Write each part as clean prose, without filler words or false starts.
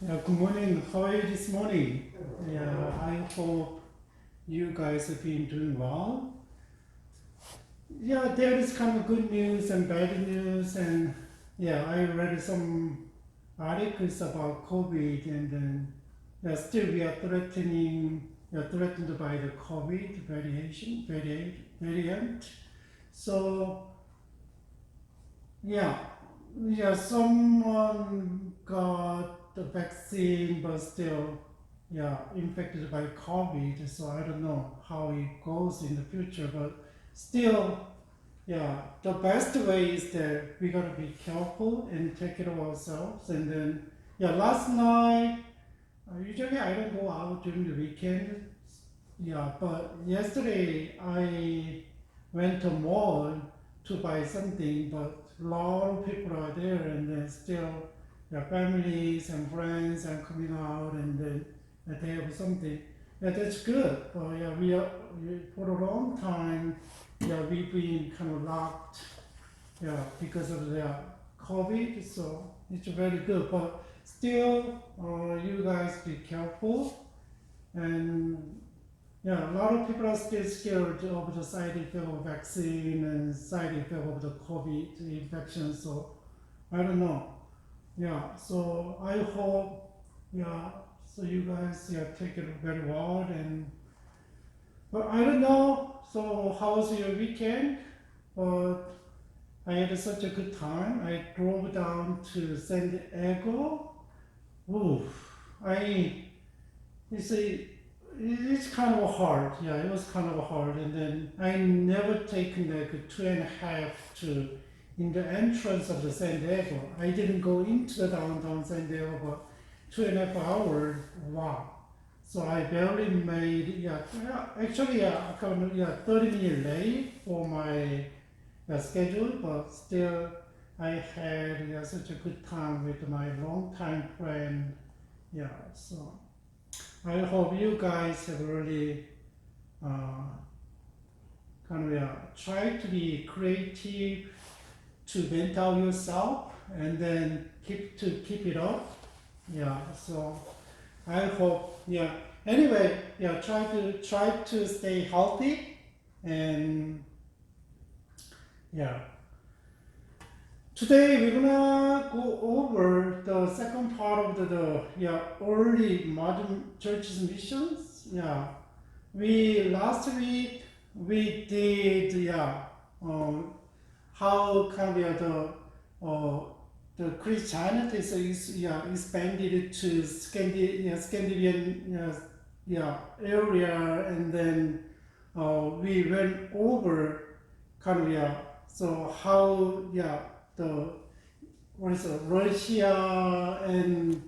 Yeah, good morning. How are you this morning? Yeah, I hope you guys have been doing well. Yeah, there is kind of good news and bad news, and yeah, I read some articles about COVID, and then yeah, still we are threatened by the COVID variant. So yeah, someone got the vaccine, but still, infected by COVID. So I don't know how it goes in the future, but still, the best way is that we gotta be careful and take care of ourselves. And then, last night, usually I don't go out during the weekend. Yeah, but yesterday I went to mall to buy something, but a lot of people are there, and then still, families and friends are coming out, and then they have something. Yeah, that's good. But yeah, for a long time, we've been kind of locked, because of the COVID. So it's very good, but still, you guys be careful. And a lot of people are still scared of the side effect of vaccine and side effect of the COVID infection. So I don't know. So I hope, so you guys, take it very well. And but I don't know. So how was your weekend? But I had such a good time. I drove down to San Diego. Oof. You see, it's kind of hard. Yeah, it was kind of hard. And then I never taken like 2.5 to in the entrance of the San Diego. I didn't go into the downtown San Diego, but 2.5 hours. Wow. So I barely made. Actually, I come 30 minutes late for my schedule, but still I had such a good time with my longtime friend. So. I hope you guys have really try to be creative to mental yourself, and then keep it up. So I hope. Anyway, try to stay healthy, and yeah. Today we're gonna go over the second part of the early modern church's missions. We last week we did how kind of the Christianity is expanded to Scandinavian area, and then we went over kind of so how the Russia and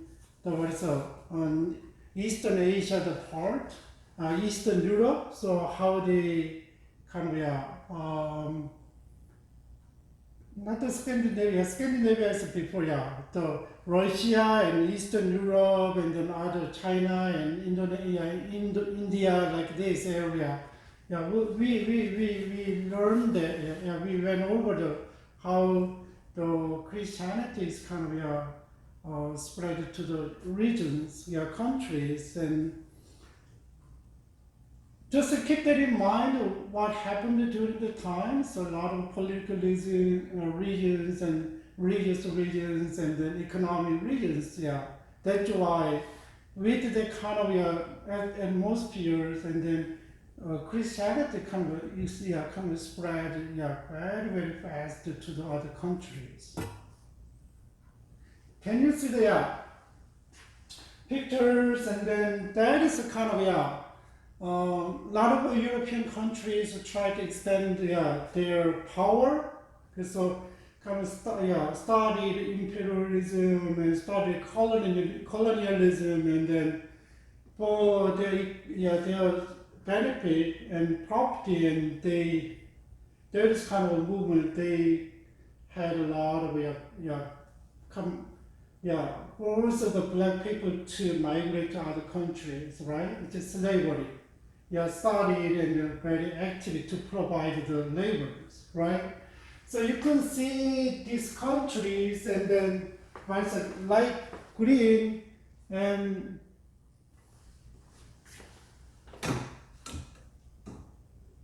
the Eastern Asia, the part, Eastern Europe. So how they kind of not the Scandinavia is before, the Russia and Eastern Europe, and then other China and India, like this area. We learned that. We went over how the Christianity is kind of spread to the regions, countries, and just to keep that in mind, what happened during the time. So a lot of political regions and religious regions, and then economic regions. That's why with the kind of atmospheres, and then Christianity kind of spread very fast to the other countries. Can you see the pictures? And then that is a kind of a lot of European countries try to extend their power. So kind of studied imperialism and studied colonialism, and then for their benefit and property, and there is kind of a movement. They had a lot of also the black people to migrate to other countries, right? It's just slavery. Studied and very active to provide the laborers, right? So you can see these countries, and then light green And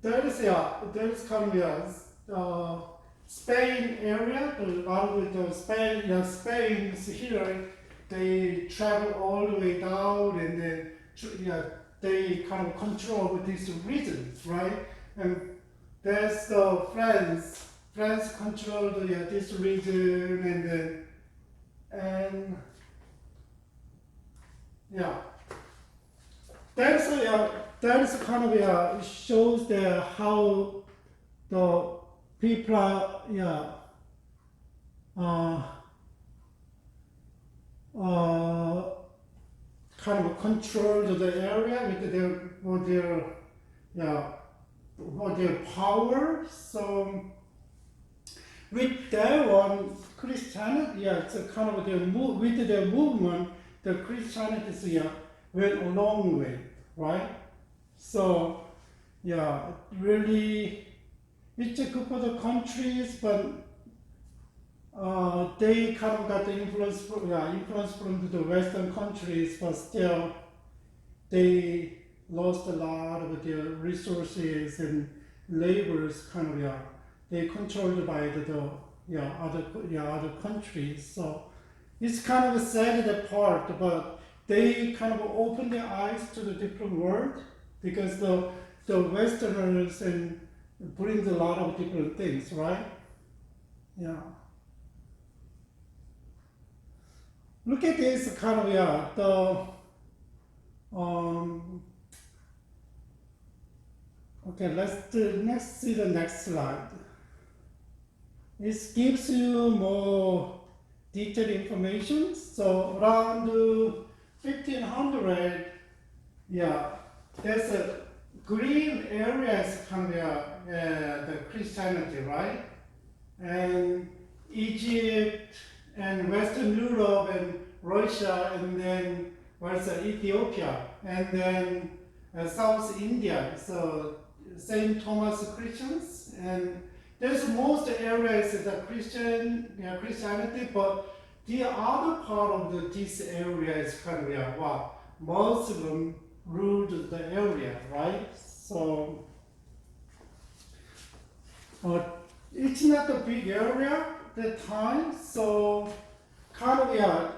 there is kind of Spain area. A lot of the Spain is here. They travel all the way down, and then they kind of control these regions, right? And there's the France. France control this region, and yeah. That's kind of it shows how the people are kind of control the area with their power. So with their one Christianity, it's a kind of with their movement, the Christianity went a long way, right? So really, it's good for the countries, but they kind of got the influence from the Western countries, but still they lost a lot of their resources and labors. Kind of they controlled by the other countries. So it's kind of a sad part, but they kind of open their eyes to the different world, because the Westerners and brings a lot of different things, right? Yeah. Look at this kind of okay, let's see the next slide. It gives you more detailed information. So around 1500, there's a green areas kind of the Christianity, right? And Egypt and Western Europe and Russia, and then Ethiopia, and then South India. So Saint Thomas Christians, and there's most areas that Christianity, but the other part of this area is kind of Muslim ruled the area, right? So it's not a big area at that time, so kind of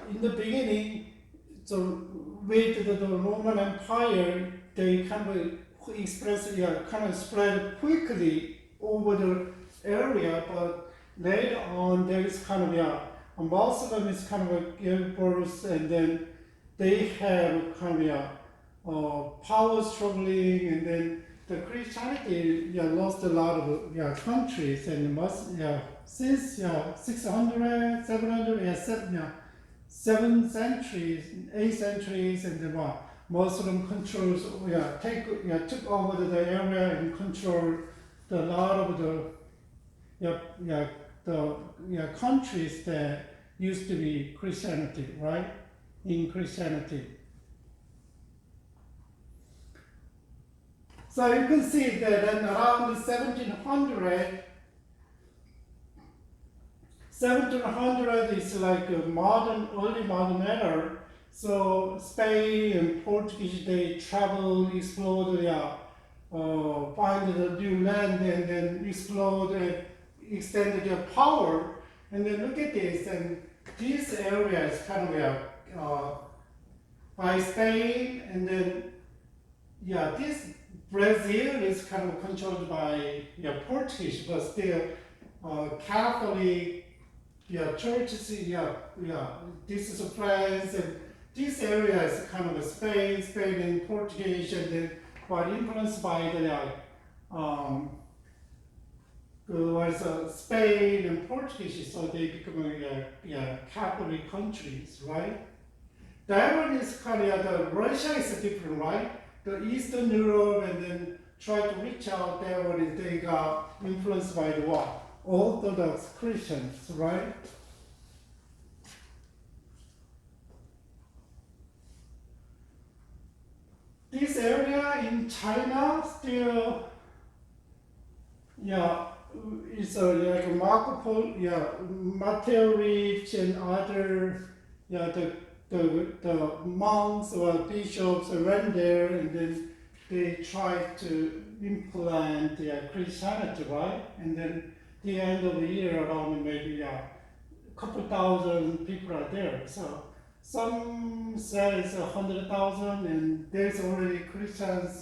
in the beginning, so with the Roman Empire, they kind of kind of spread quickly over the area, but later on there is kind of a Muslim is kind of give birth, and then they have kind of power struggling, and then the Christianity lost a lot of countries, and since 600, 700, 7 centuries, 8 centuries, and then Muslim controls took over the area and controlled a lot of the countries that used to be Christianity, right? In Christianity. So you can see that in around 1700 is like a early modern era. So Spain and Portuguese, they travel, explore, find the new land, and then explore and extend their power. And then look at this, and this area is kind of by Spain, and then this Brazil is kind of controlled by Portuguese, but still Catholic churches. This is France, and this area is kind of Spain and Portuguese, and then influenced by the Spain and Portuguese, so they become Catholic countries, right? That one is kind of Russia is different, right? The Eastern Europe, and then try to reach out there when they got influenced by the Orthodox Christians, right? This area in China still, it's like Marco Polo, Mateo Rich and other, the the monks or bishops went there and then they tried to implant Christianity, right? And then the end of the year, around maybe a couple thousand people are there. So some say it's 100,000, and there's already Christians,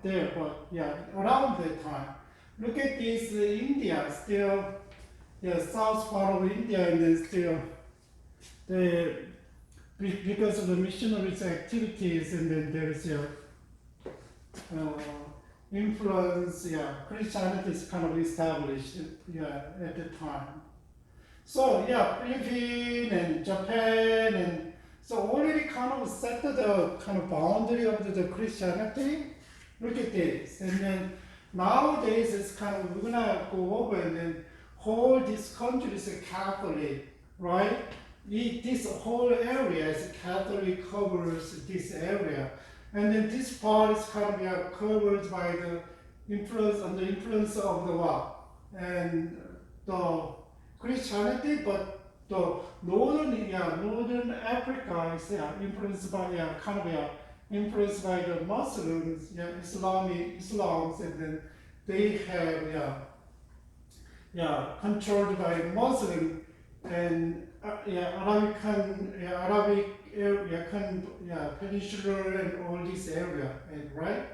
there. But around that time, look at this India still, south part of India, and then still because of the missionaries' activities, and then there's influence, Christianity is kind of established, at the time. So Philippines and Japan, and so already kind of set the kind of boundary of the Christianity. Look at this, and then nowadays it's kind of, we're gonna go over and then whole this country is Catholic, right? This whole area is Catholic, covers this area. And then this part is kind of covered by the influence, under influence of the what? And the Christianity, but the northern Africa is influenced by influenced by the Muslims, Islams, and then they have controlled by Muslim and Arabic area, Peninsular and all this area, and right?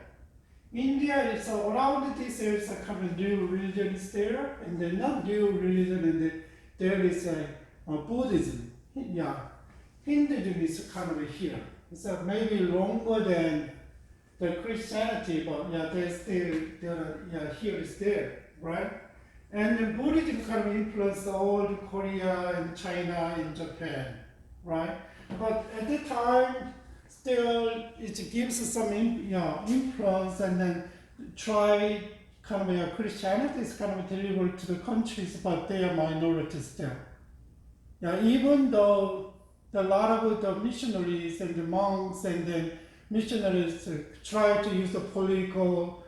India is around this area is a kind of new religion is there, and then not new religion, and there is Buddhism. Hinduism is kind of here. It's maybe longer than the Christianity, but there's still here is there, right? And the Buddhism kind of influenced all Korea and China and Japan, right? But at the time, still it gives some influence, and then try kind of Christianity is kind of delivered to the countries, but they are minorities still. Even though a lot of the missionaries and the monks and then missionaries try to use the political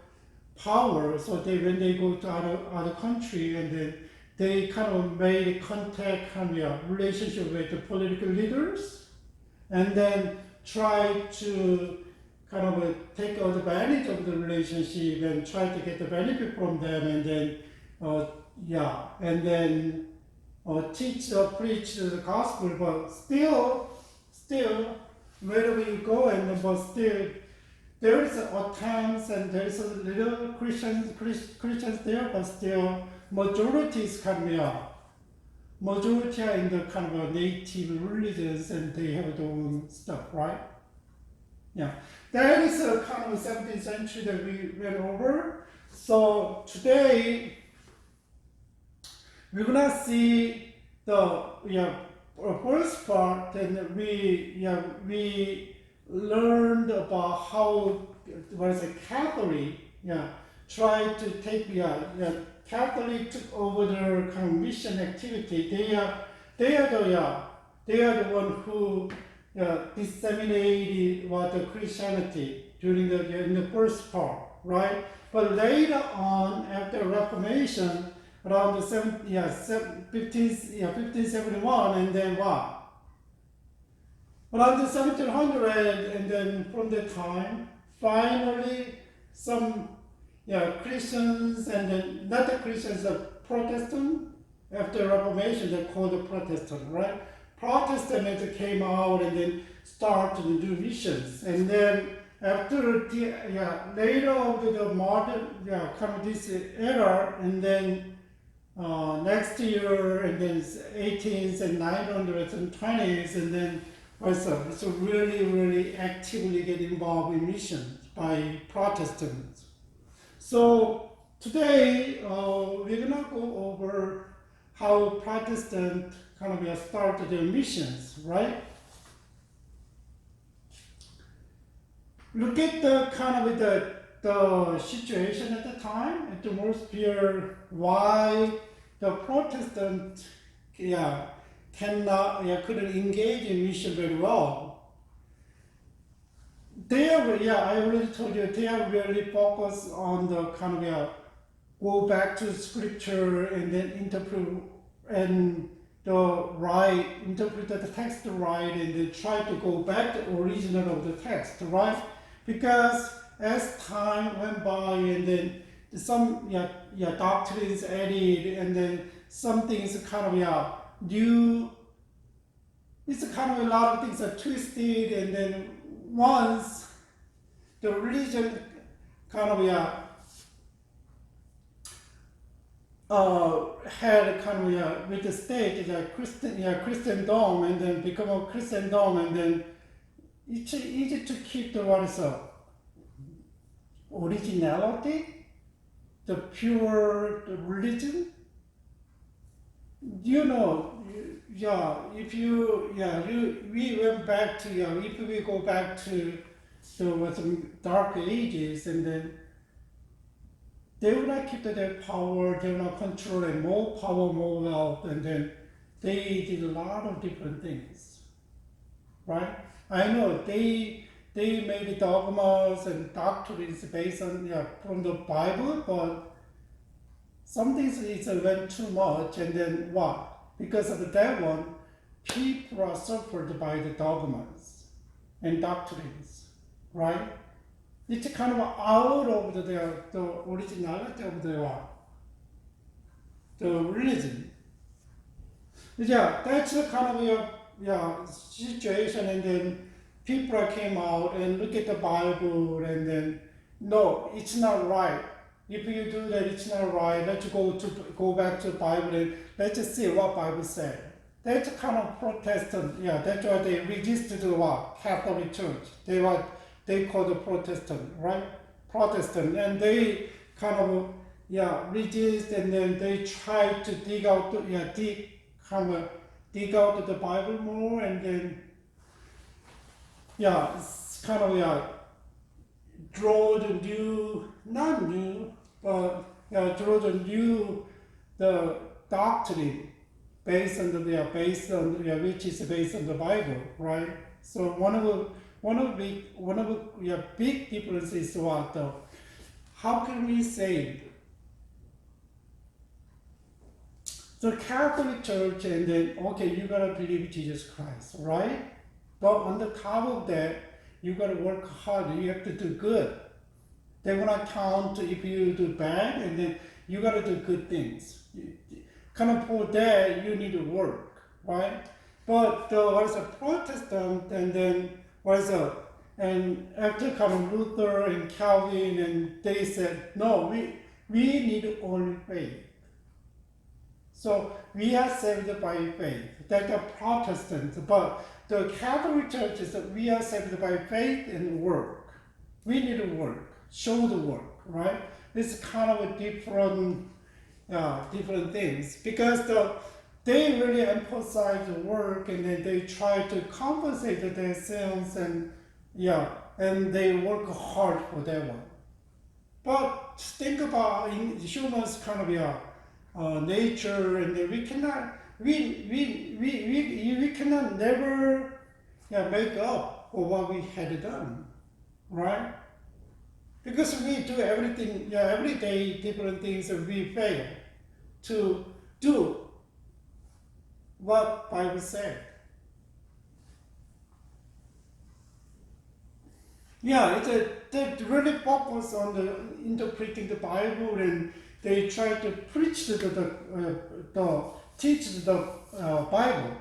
power, so when they go to other country, and then they kind of made contact, relationship with the political leaders, and then try to kind of take advantage of the relationship and try to get the benefit from them, and then teach or preach the gospel. But still wherever you go, and but still there is attempts, and there is a little Christians there, but still majority is majority are in the kind of native religions, and they have their own stuff, right? That is a kind of 17th century that we went over. So today we're gonna see the first part, and we learned about how Catholic tried to take Catholic took over their kind of mission activity. They are the one who disseminated the Christianity during in the first part, right? But later on, after Reformation, around the 1571, and then what? Around the 1700, and then from that time, finally some Christians, and then not the Christians, the Protestant, after Reformation, they called the Protestant, right? Protestant came out and then started to do missions, and then after later over the modern come this era, and then next year, and then 18th and 900s and 20s, and then also so really actively get involved in missions by Protestants. So today we're gonna go over how Protestant kind of started their missions, right? Look at the kind of the situation at the time, at the atmosphere, why the Protestant couldn't engage in mission very well. They are, I already told you, they are really focused on the kind of go back to scripture and then interpret, and interpret the text right, and they try to go back to the original of the text, right? Because as time went by, and then some doctrines added, and then some things kind of new. It's kind of a lot of things are twisted, and then once the religion kind of had kind of with the state Christendom, and then become a Christendom, and then it's easy to keep the what is originality, the pure the religion. You know, if we went back to if we go back to some dark ages, and then they will not keep their power, they will not control it, more power, more wealth, and then they did a lot of different things, right? I know they made dogmas and doctrines based on from the Bible, but some things went too much, and then what? Because of that one, people are suffered by the dogmas and doctrines, right? It's kind of out of the originality of the religion. Yeah, that's the kind of situation, and then people came out and look at the Bible, and then no, it's not right. If you do that, it's not right. Let's go back to the Bible, and let's just see what Bible said. That's kind of Protestant. Yeah, that's why they resisted the Catholic Church. They call the Protestant, right? Protestant, and they kind of resist, and then they try to dig out the Bible more, and then it's kind of draw the new, not new, but draw the new the doctrine based on which is based on the Bible, right? So one of the big differences is how can we save the Catholic Church, and then you gotta believe Jesus Christ, right? But on the top of that, you gotta work hard. You have to do good. They will not count if you do bad, and then you gotta do good things. Kind of for that, you need to work, right? But what is a Protestant, and then and after kind of Luther and Calvin, and they said, no, we need only faith. So we are saved by faith. That's the Protestants. But the Catholic Church is that we are saved by faith and work. We need to work, show the work, right? It's kind of a different things, because they really emphasize the work, and then they try to compensate their sins, and they work hard for that one. But think about humans kind of nature, and we cannot we cannot never make up for what we had done, right? Because we do everything, every day different things, and we fail to do what Bible said. They really focus on interpreting the Bible, and they try to preach teach the Bible,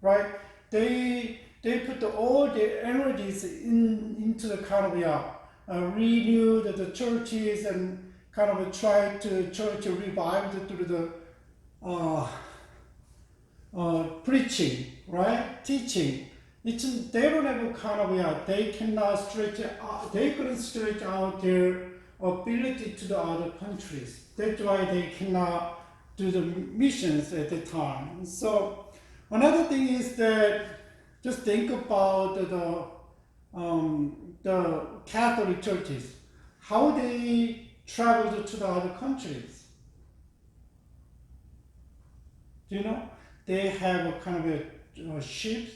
right? They put all the energies into the kind of renew the churches, and kind of try to church revived through the preaching, right? Teaching. They don't have kind of they cannot stretch out. They couldn't stretch out their ability to the other countries. That's why they cannot do the missions at the time. So another thing is that just think about the Catholic churches, how they traveled to the other countries. You know, they have a kind of ships.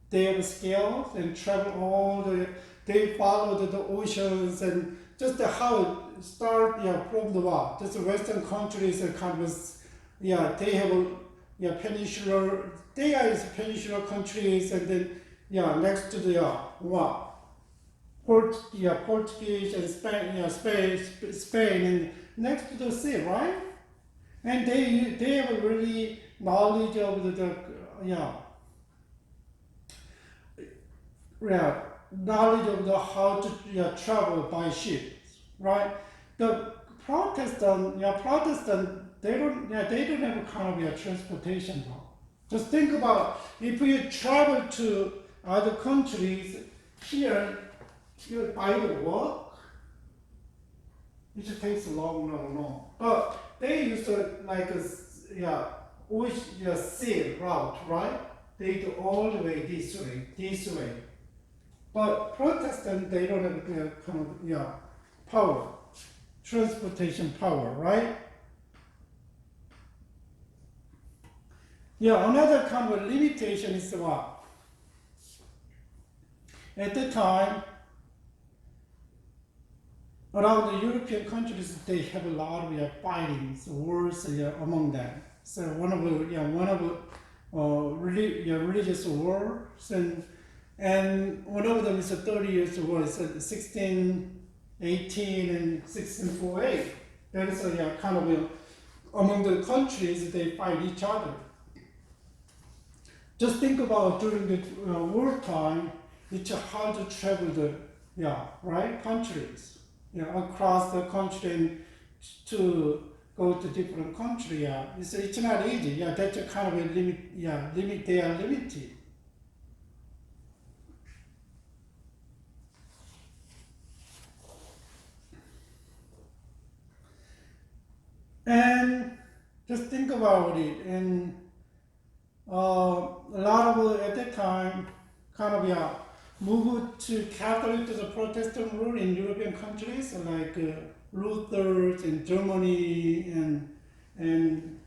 They have scales and travel they follow the oceans, and just how it start from the just the Western countries and kind of they have peninsular, they are peninsular countries, and then next to the what? Portuguese and Spain, and next to the sea, right? And they have really knowledge of the knowledge of the how to travel by ship, right? The Protestant, they don't have a kind of transportation law. Just think about if you travel to other countries here by the walk, it takes long. But they use like a sea route, right? They do all the way this way. But Protestant, they don't have the kind of power, transportation power, right? Another kind of limitation is what? At the time, around the European countries, they have a lot of fightings, wars among them. So one of religious wars, and one of them is a 30 years war. It's 1618 and 1648. That is kind of among the countries, they fight each other. Just think about during the wartime, it's hard to travel the countries, across the country and to go to different country. It's not easy. That's a kind of a limit. They are limited. And just think about it, and a lot of at that time kind of moved to Catholic to the Protestant rule in European countries like Luther's in Germany and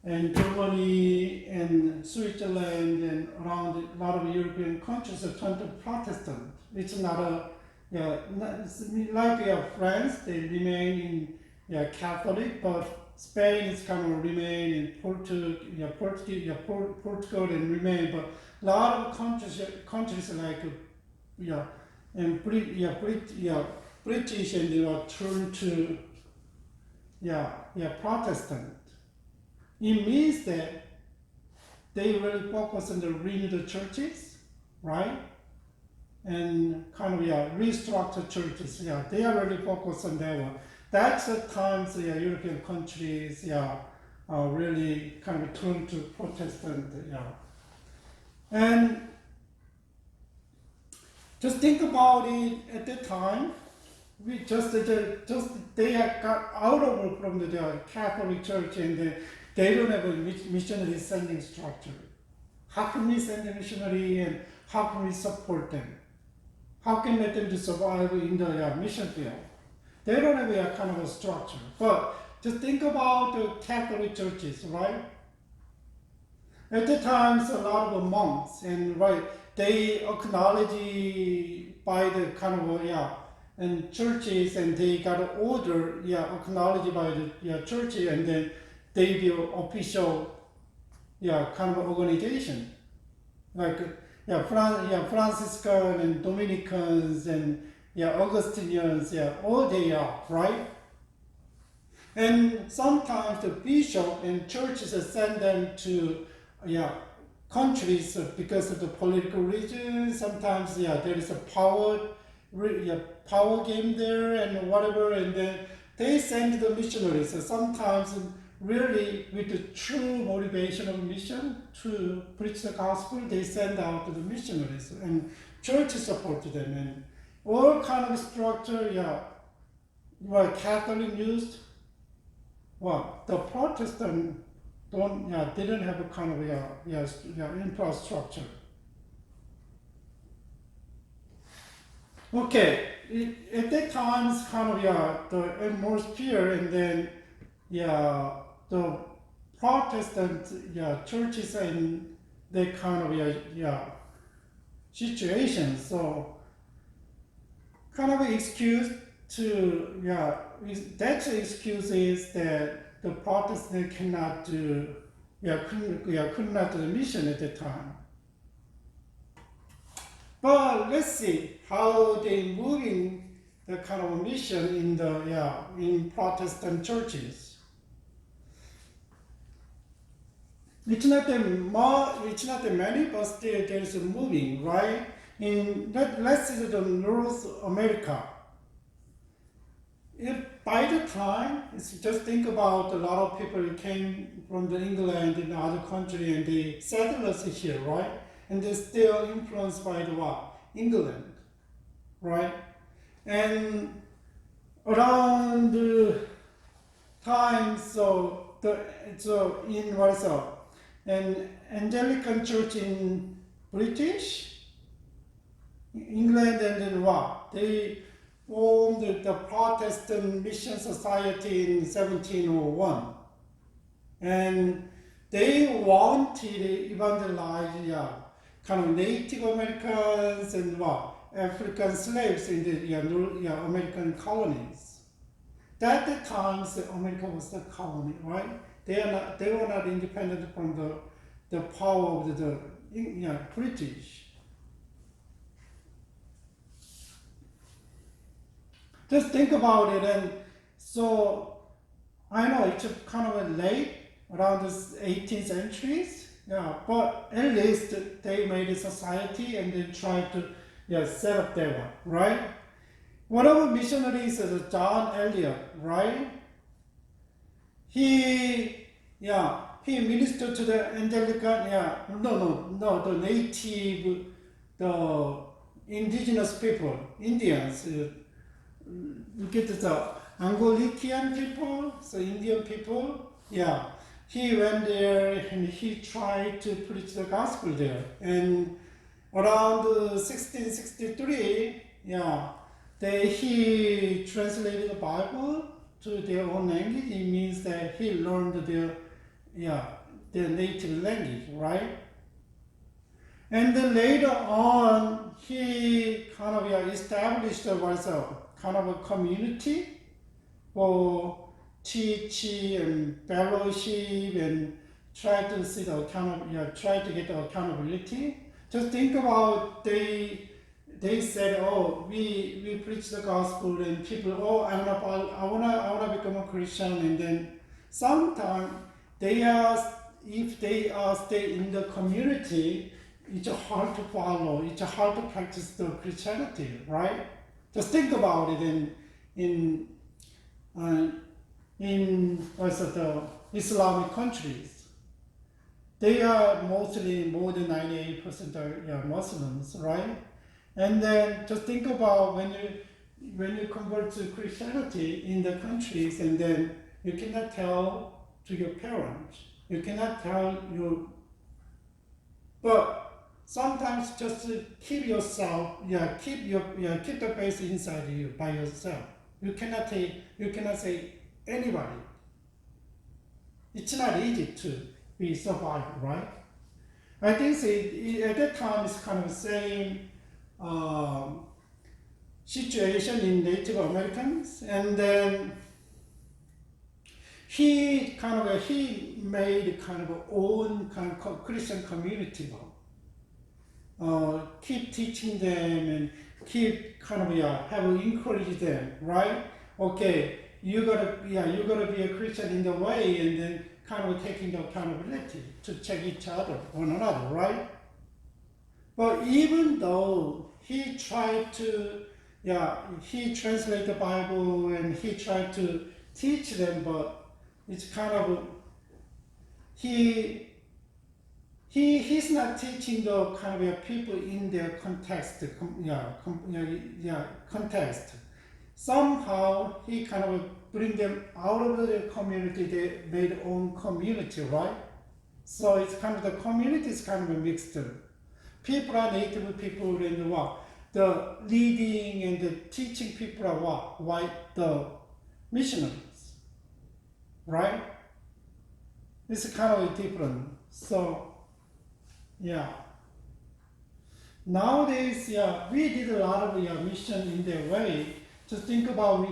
Germany and Switzerland and around a lot of European countries are turned to Protestant. It's not like France, they remain in Catholic, but Spain is kind of remain in Portugal and remain, but a lot of countries like and British and they are turned to Protestant. It means that they really focus on the renewed churches, right? And kind of restructure churches. They are really focused on that one. That's the times European countries really kind of turn to Protestant. And just think about it at the time. We they have got out of from the Catholic Church, and they don't have a missionary sending structure. How can we send a missionary, and how can we support them? How can we let them to survive in the mission field? They don't have a kind of a structure. But just think about the Catholic churches, right? At the times, a lot of monks, and they acknowledge by the kind of and churches, and they got an order, acknowledged by the church, and then they build official, kind of organization, like Franciscan and Dominicans and Augustinians, all they are, right? And sometimes the bishop and churches send them to countries because of the political reasons. Sometimes there is a power game there and whatever, and then they send the missionaries. So sometimes really with the true motivation of mission to preach the gospel, they send out the missionaries, and churches support them, and all kind of structure, Catholic used. Well, the Protestant didn't have a kind of infrastructure. Okay, at that time it's kind of the atmosphere, and then the Protestant churches and the kind of situation. So kind of excuse to that's the excuse is that the Protestant cannot do could not do the mission at that time. But let's see how they moving the kind of mission in Protestant churches. It's not that many, but still there's a moving, right? Let's see the North America. By the time, just think about a lot of people came from the England and other country and they settlers here, right? And they're still influenced by the what? England, right? And around the time, in what is it? An Anglican church in British, England, and then what? They formed the Protestant Mission Society in 1701. And they wanted to evangelize kind of Native Americans and what? African slaves in the American colonies. At the time, America was the colony, right? They were not independent from the power of the British. Just think about it, and so I know it's kind of late, around the 18th centuries, but at least they made a society and they tried to set up their one, right? One of the missionaries is John Eliot, right? He ministered to the Anglican, the native, the indigenous people, Indians. You get the Anglican people, so Indian people. He went there and he tried to preach the gospel there. And around 1663, he translated the Bible to their own language. It means that he learned their native language, right? And then later on, he kind of established kind of a community for teaching and fellowship and try to see try to get the accountability. Just think about they said, we preach the gospel and people, I wanna become a Christian, and then sometimes if they stay in the community, it's hard to follow, it's hard to practice the Christianity, right? Just think about it in the Islamic countries. They are mostly more than 98% are Muslims, right? And then just think about when you convert to Christianity in the countries, and then you cannot tell to your parents, you cannot tell but sometimes just keep yourself, keep the faith inside you by yourself. You cannot say anybody. It's not easy to be survived, right? I think at that time it's kind of the same situation in Native Americans, and then he made kind of own kind of Christian community. Keep teaching them and keep kind of have encourage them, right? Okay, you gotta be a Christian in the way, and then kind of taking the accountability to check each other, one another, right? But even though he tried to, he translated the Bible and he tried to teach them, but it's kind of he's not teaching the kind of people in their context. Context. Somehow he kind of bring them out of the community. They made their own community, right? So it's kind of the community is kind of a mixed. People are native people, and the leading and the teaching people are white, the missionaries, right? It's kind of different. So. Nowadays, we did a lot of mission in their way. Just think about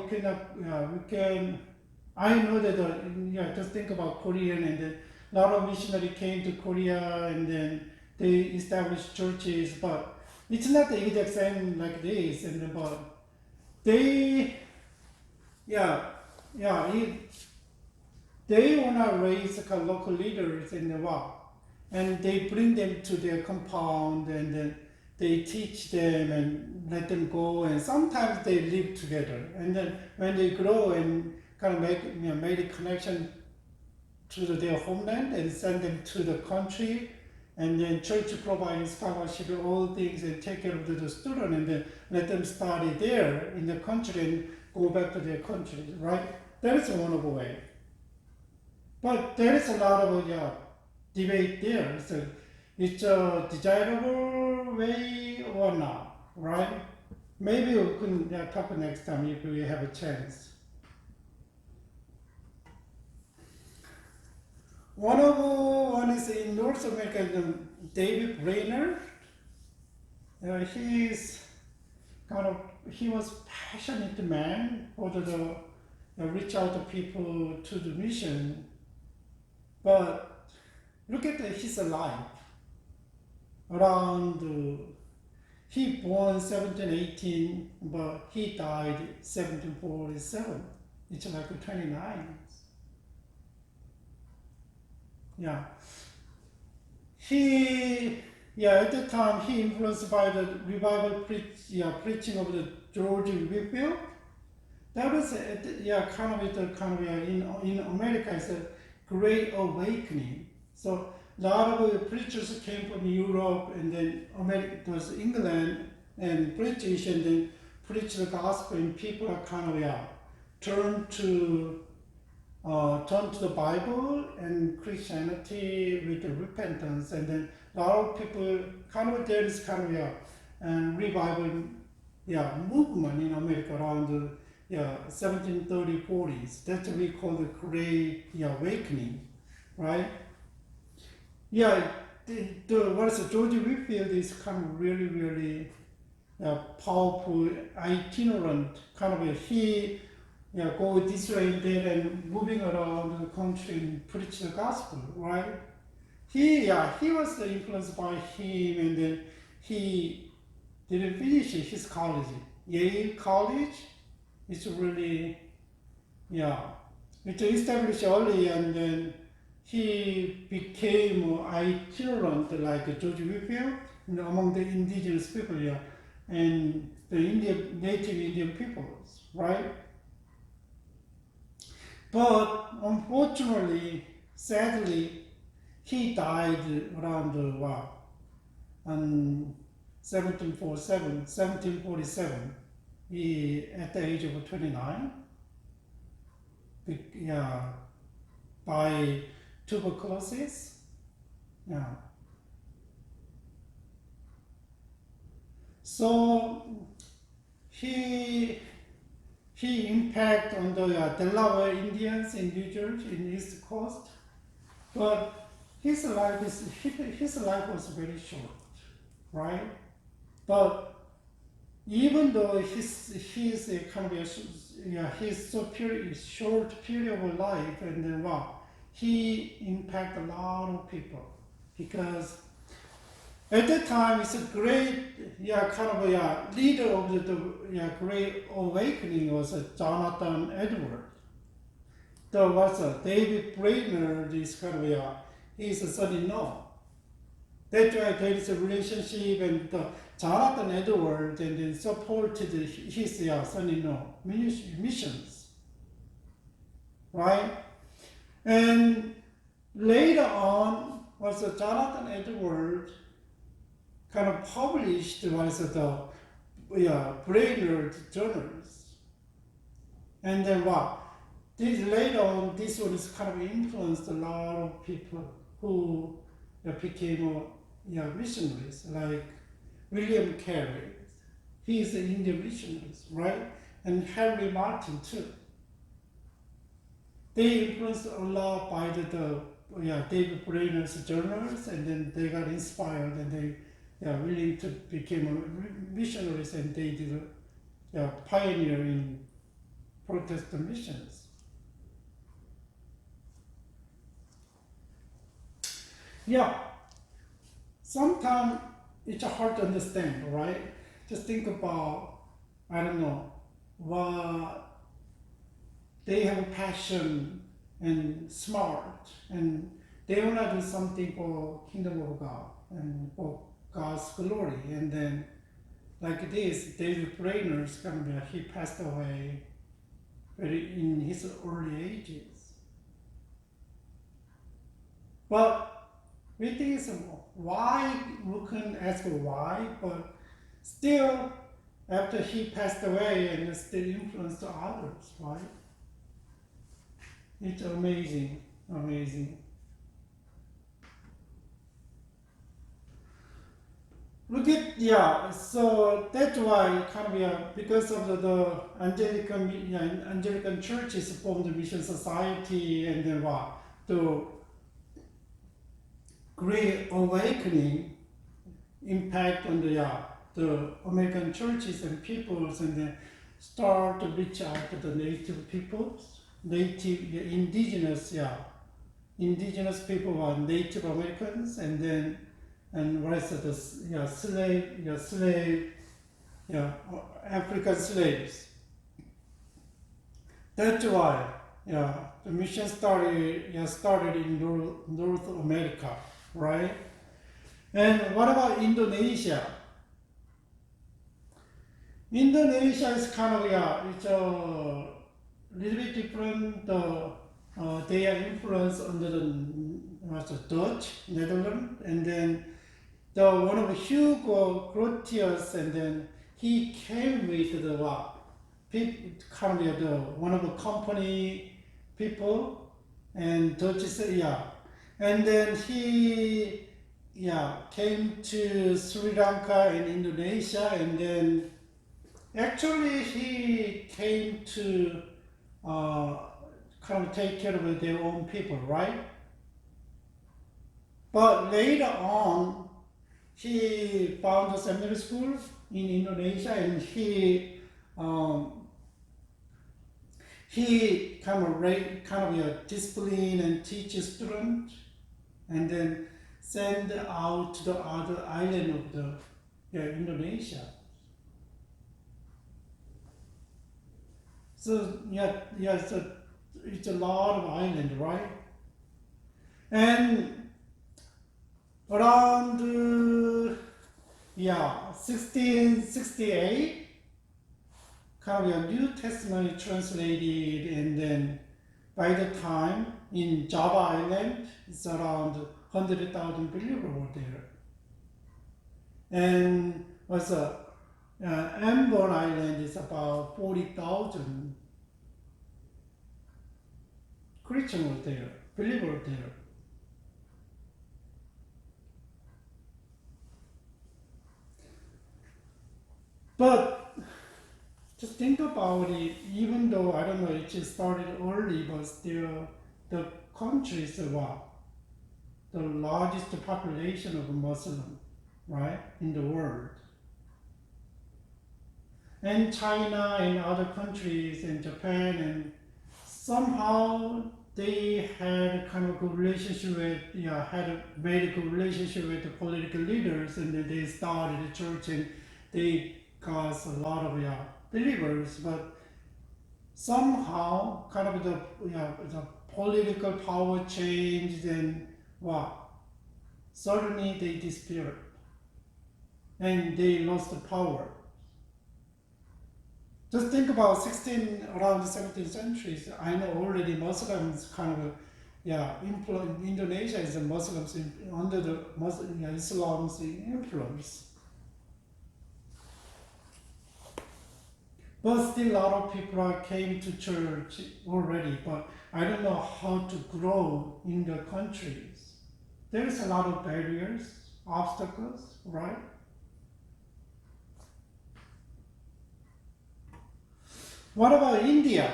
I know that just think about Korean and a lot of missionaries came to Korea, and then they established churches, but it's not the exact same like this. And then, but they, yeah, yeah, they wanna raise local leaders in the work, and they bring them to their compound, and then they teach them and let them go, and sometimes they live together. And then when they grow and kind of made a connection to their homeland and send them to the country, and then church provides scholarship, all things, and take care of the student, and then let them study there in the country and go back to their country, right? That is one of the way. But there is a lot of debate there. So it's a desirable way or not, right? Maybe we can talk next time if we have a chance. One is in North America, David Brainerd. He was passionate man for the reach out to people to the mission. But look at his life. He born 1718, but he died 1747. It's like 29. Yeah. At the time, he influenced by the revival preaching of the George Whitfield. That was in America, it's a great awakening. So a lot of preachers came from Europe, and then America, was England and British, and then preached the gospel, and people are turned to the Bible and Christianity with the repentance, and then a lot of people there is revival movement in America around the 1730s, 40s. That's what we call the Great Awakening, right? George Whitfield is really, really powerful, itinerant, he go this way and that and moving around the country and preach the gospel, right? He was influenced by him, and then he didn't finish his college. Yale College is really, it's established early, and then he became itinerant like George Whitfield among the indigenous people, and the native Indian peoples, right? But unfortunately, sadly, he died around 1747, at the age of 29, by tuberculosis. So he impact on the Delaware Indians in New Jersey, in the East Coast, but his life was very short, right? But even though his short period of life, and then he impact a lot of people, because at that time, it's a great, leader of the Great Awakening was Jonathan Edwards. There was David Brainerd, he's a son-in-law. That's why there is a relationship, and Jonathan Edwards and then supported his son-in-law missions, right? And later on was Jonathan Edwards published the Brainerd journals, and then later on this one is influenced a lot of people who became missionaries, like William Carey. He is an Indian missionary, right? And Henry Martin too. They influenced a lot by the David Brainerd's journals, and then they got inspired, and they willing to become missionaries, and they did pioneer in Protestant missions. yeah, sometimes it's hard to understand, right? Just think about, I don't know, what they have passion and smart, and they want to do something for kingdom of God and for God's glory. And then like this, David Brainer's kind of he passed away very in his early ages. But we think it's why, we couldn't ask why, but still after he passed away and still influenced others, right? It's amazing, amazing. Look at, yeah, so that's why kind of, yeah, because of the Anglican, yeah, Anglican churches formed the Mission Society, and then what, the Great Awakening impact on the American churches and peoples, and then start to reach out to the native peoples, indigenous people are Native Americans, and then and what is it, African slaves. That's why, the mission started in North America, right? And what about Indonesia? Indonesia is kind of, it's a little bit different. They are influenced under the Dutch, Netherlands, and then one of Hugo Grotius, and then he came with the kind of one of the company people, and Dutch, and then he came to Sri Lanka and Indonesia, and then actually he came to kind of take care of their own people, right? But later on, he found a seminary school in Indonesia, and he kind of discipline and teach students, and then send out to the other island of the Indonesia. So it's a lot of island, right? And around 1668, kind of New Testament translated, and then by the time in Java Island, it's around 100,000 believers were there. And also Ambon Island is about 40,000 Christians were there, believers were there. But just think about it, even though, I don't know, it just started early, but still the country is the largest population of Muslim, right, in the world. And China and other countries and Japan, and somehow they had kind of good relationship with, had a very good relationship with the political leaders, and then they started a church, and they got a lot of believers, but somehow kind of the political power changed, and suddenly they disappeared, and they lost the power. Just think about around the 17th centuries. I know already Muslims kind of, Indonesia is a Muslims under the Islam's influence. But still, a lot of people came to church already. But I don't know how to grow in the countries. There's a lot of barriers, obstacles, right? What about India?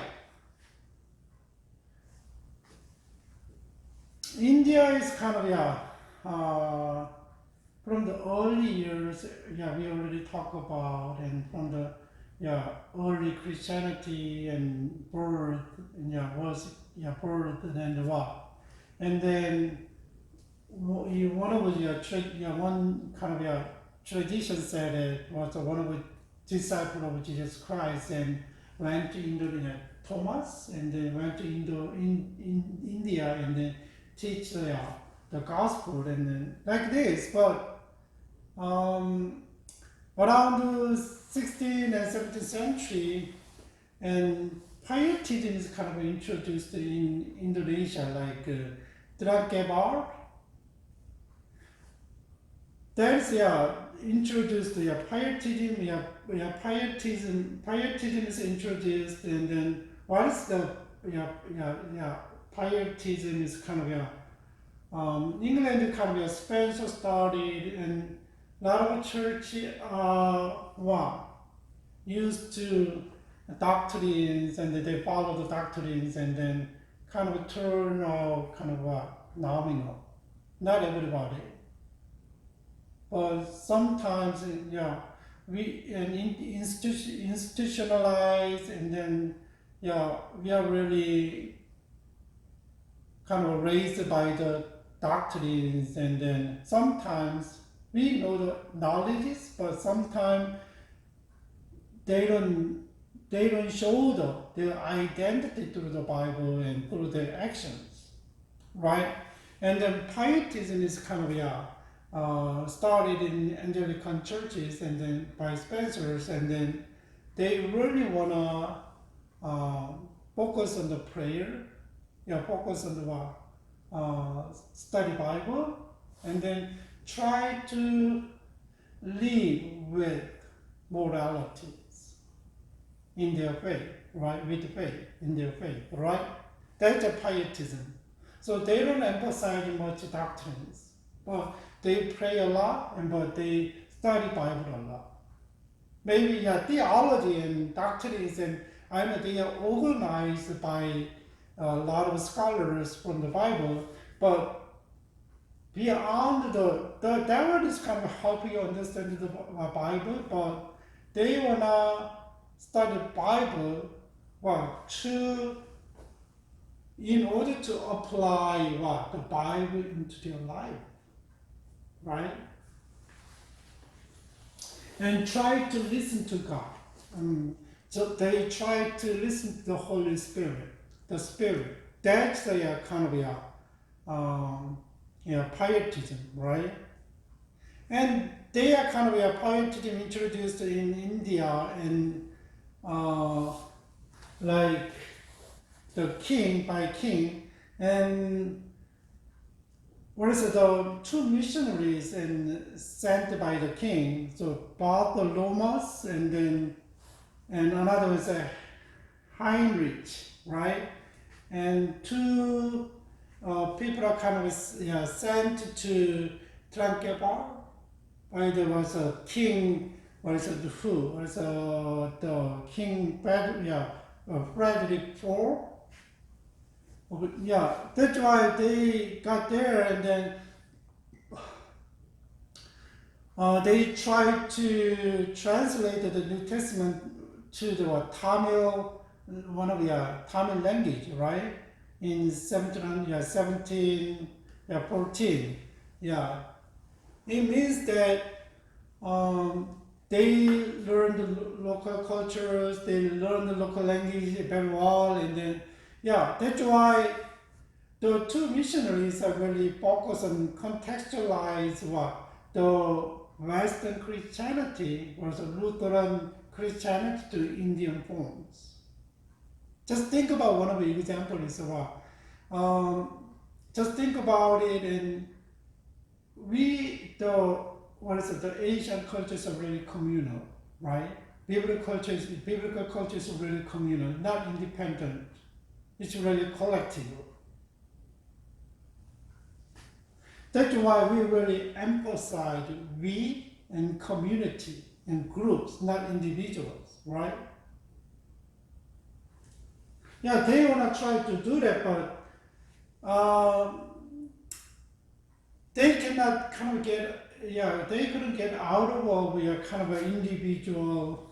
India is kind of, from the early years, we already talked about, and from the early Christianity and birth, and birth, and then what, and then one of one kind of tradition said it was one of the disciples of Jesus Christ and went to India, Thomas, and then went to India and then teach the gospel and then like this. But around the 16th and 17th century, and pietism is kind of introduced in Indonesia, like Dragabar. That's introduced pietism. Pietism is introduced, and then what is the pietism is kind of England kind of Spencer started, and a lot of church used to doctrines, and they follow the doctrines, and then kind of turn kind of nominal. Not everybody. But sometimes, we institutionalize, and then, we are really kind of raised by the doctrines, and then sometimes we know the knowledges, but sometimes they don't show their identity through the Bible and through their actions, right? And then pietism is kind of started in Anglican churches, and then by Spencers, and then they really wanna focus on the prayer, focus on the study Bible, and then try to live with moralities in their faith, right? With faith, in their faith, right? That's a pietism. So they don't emphasize much doctrines, but they pray a lot, but they study Bible a lot. Maybe theology and doctrines, and I know they are organized by a lot of scholars from the Bible, but beyond that one is kind of help you understand the Bible, but they wanna study Bible in order to apply the Bible into their life, right? And try to listen to God. So they try to listen to the Holy Spirit, the Spirit. That's the kind of pietism, right? And they are kind of pietism introduced in India, and like the king by king, and what is it, the two missionaries and sent by the king, so Bartholomew and another was Heinrich, right? And two people are kind of sent to Trankebar. There was a king, the king Frederick IV. That's why they got there, and then they tried to translate the New Testament to the Tamil, one of the Tamil language, right? In 1714. It means that they learn the local cultures, they learn the local language very well, and then that's why the two missionaries are really focused on contextualize the Western Christianity was a Lutheran Christianity to Indian forms. Just think about one of the examples. Just think about it, and the Asian cultures are really communal, right? Biblical culture is really communal, not independent. It's really collective. That's why we really emphasize we and community and groups, not individuals, right? They want to try to do that, but they cannot kind of they couldn't get out of kind of an individual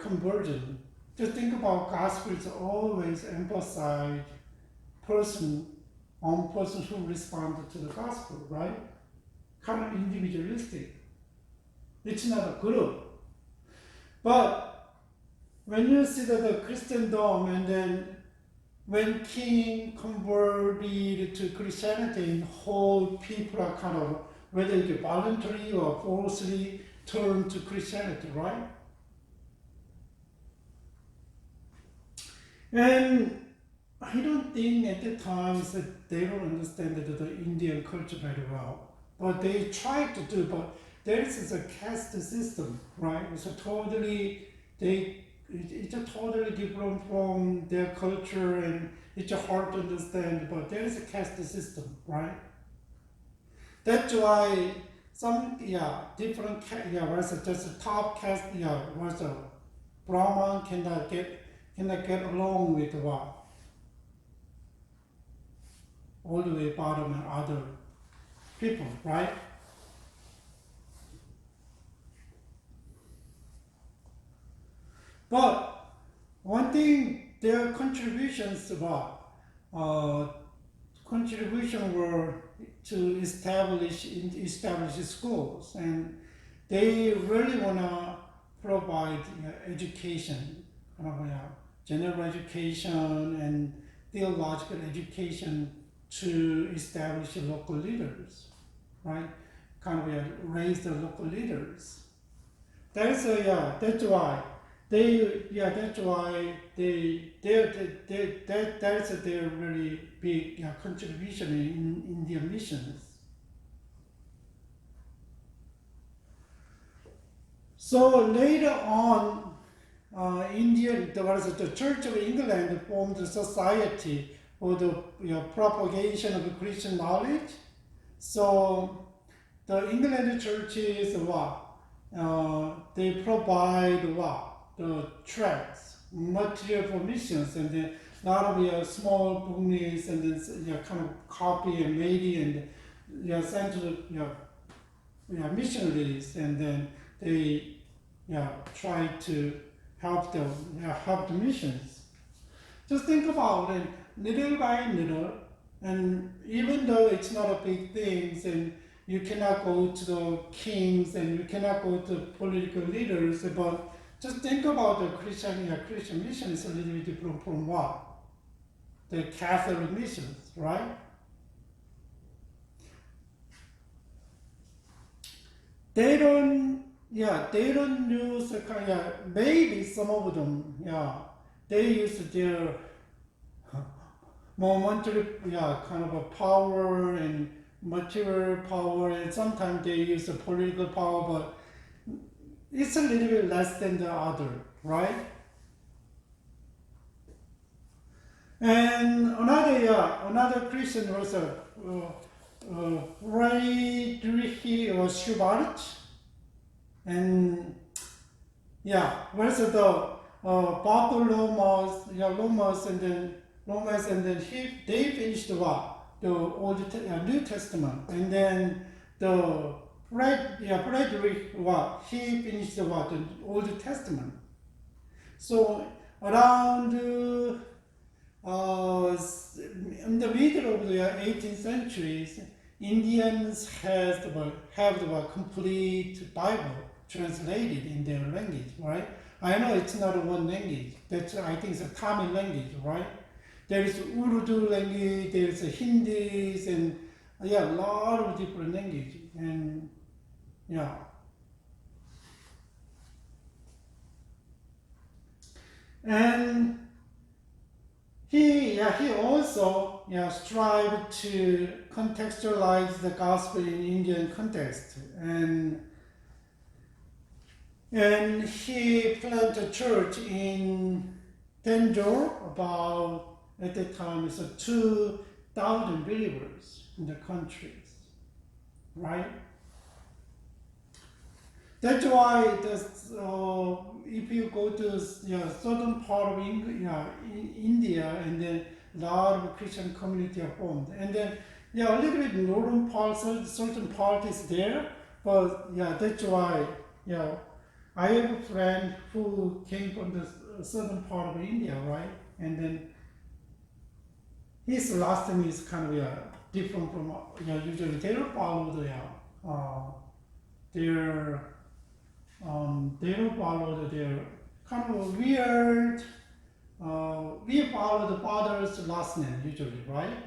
conversion. Just think about gospel is always emphasize person on person who responded to the gospel, right? Kind of individualistic. It's not a group. But when you see the Christendom and then when king converted to Christianity, whole people are kind of, whether it's voluntary or forcefully, turn to Christianity, right? And I don't think at the time that they don't understand the Indian culture very well. But they try to do, but there is a caste system, right? It's a totally, it's a totally different from their culture and it's hard to understand, but there is a caste system, right? That's why some, different, was just a top caste, was a Brahman cannot get along with what? All the way bottom and other people, right? But one thing, their contributions were to establish schools, and they really wanna provide education, general education and theological education to establish local leaders, right? Raise the local leaders. That's why that's their really big contribution in Indian missions. So later on, the Church of England formed a society for the propagation of Christian knowledge. So the England churches they provide the tracts, material for missions, and then a lot of small books, and then kind of copy and made and sent to the missionaries, and then they try to help the missions. Just think about it, little by little, and even though it's not a big thing, and you cannot go to the kings and you cannot go to political leaders, but just think about the Christian mission is a little bit different from what? The Catholic missions, right? They don't use maybe some of them, they use their momentary, kind of a power and material power, and sometimes they use the political power, but it's a little bit less than the other, right? And another Christian was Friedrich or Schubert, and where's the Romans, and then they finished what? The New Testament, and then the Frederick he finished the Old Testament. So around in the middle of the 18th century, Indians have the complete Bible translated in their language, right? I know it's not one language. I think it's a Tamil language, right? There is Urdu language, there is Hindi, and a lot of different languages, and and he also strived to contextualize the gospel in Indian context, and he planted a church in Tanjore. About at that time, it's 2,000 believers in the countries, right? That's why if you go to southern part of India, and then a lot of Christian community are formed, and then a little bit northern part, certain part is there, but that's why I have a friend who came from the southern part of India, right, and then his last name is kind of different from usually they don't follow they don't follow their kind of weird. We follow the father's last name usually, right?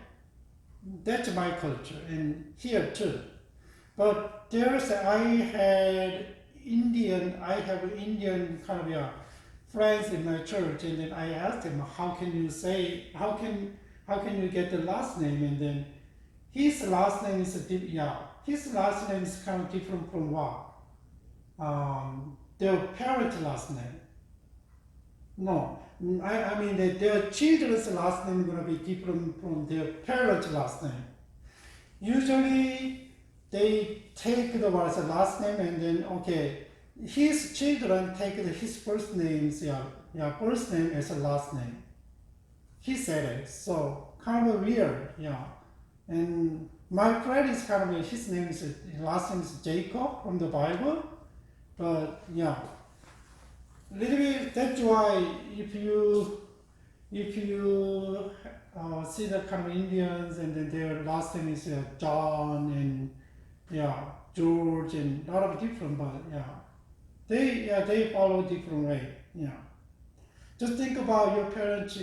That's my culture, and here too. But I have Indian kind of friends in my church, and then I asked him, how can you get the last name? And then his last name is kind of different from what? Their parents' last name. No, I mean that their children's last name is going to be different from their parents' last name. Usually, they take the last name and then his children take his first names, first name as a last name. He said it, so kind of weird, And my friend is kind of his last name is Jacob from the Bible, but little bit. That's why if you see the kind of Indians and then their last name is John and George and a lot of different, but they follow different way. Just think about your parents.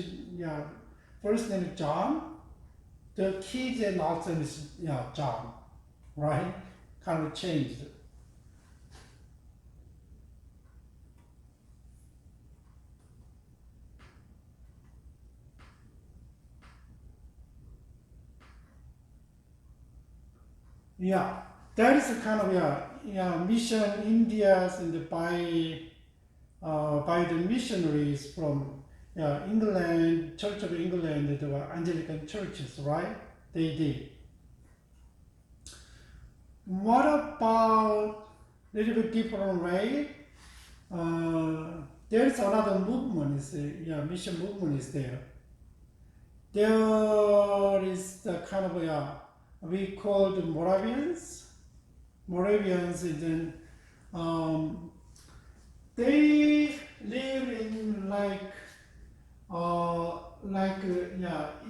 First name is John. The kids and last name is John, right? Kind of changed. That is a kind of mission India's and by the missionaries from England, Church of England, the Anglican churches, right? They did. What about little bit different way? There is another movement. Mission movement is there. There is the kind of we call the Moravians. Moravians, and then they live in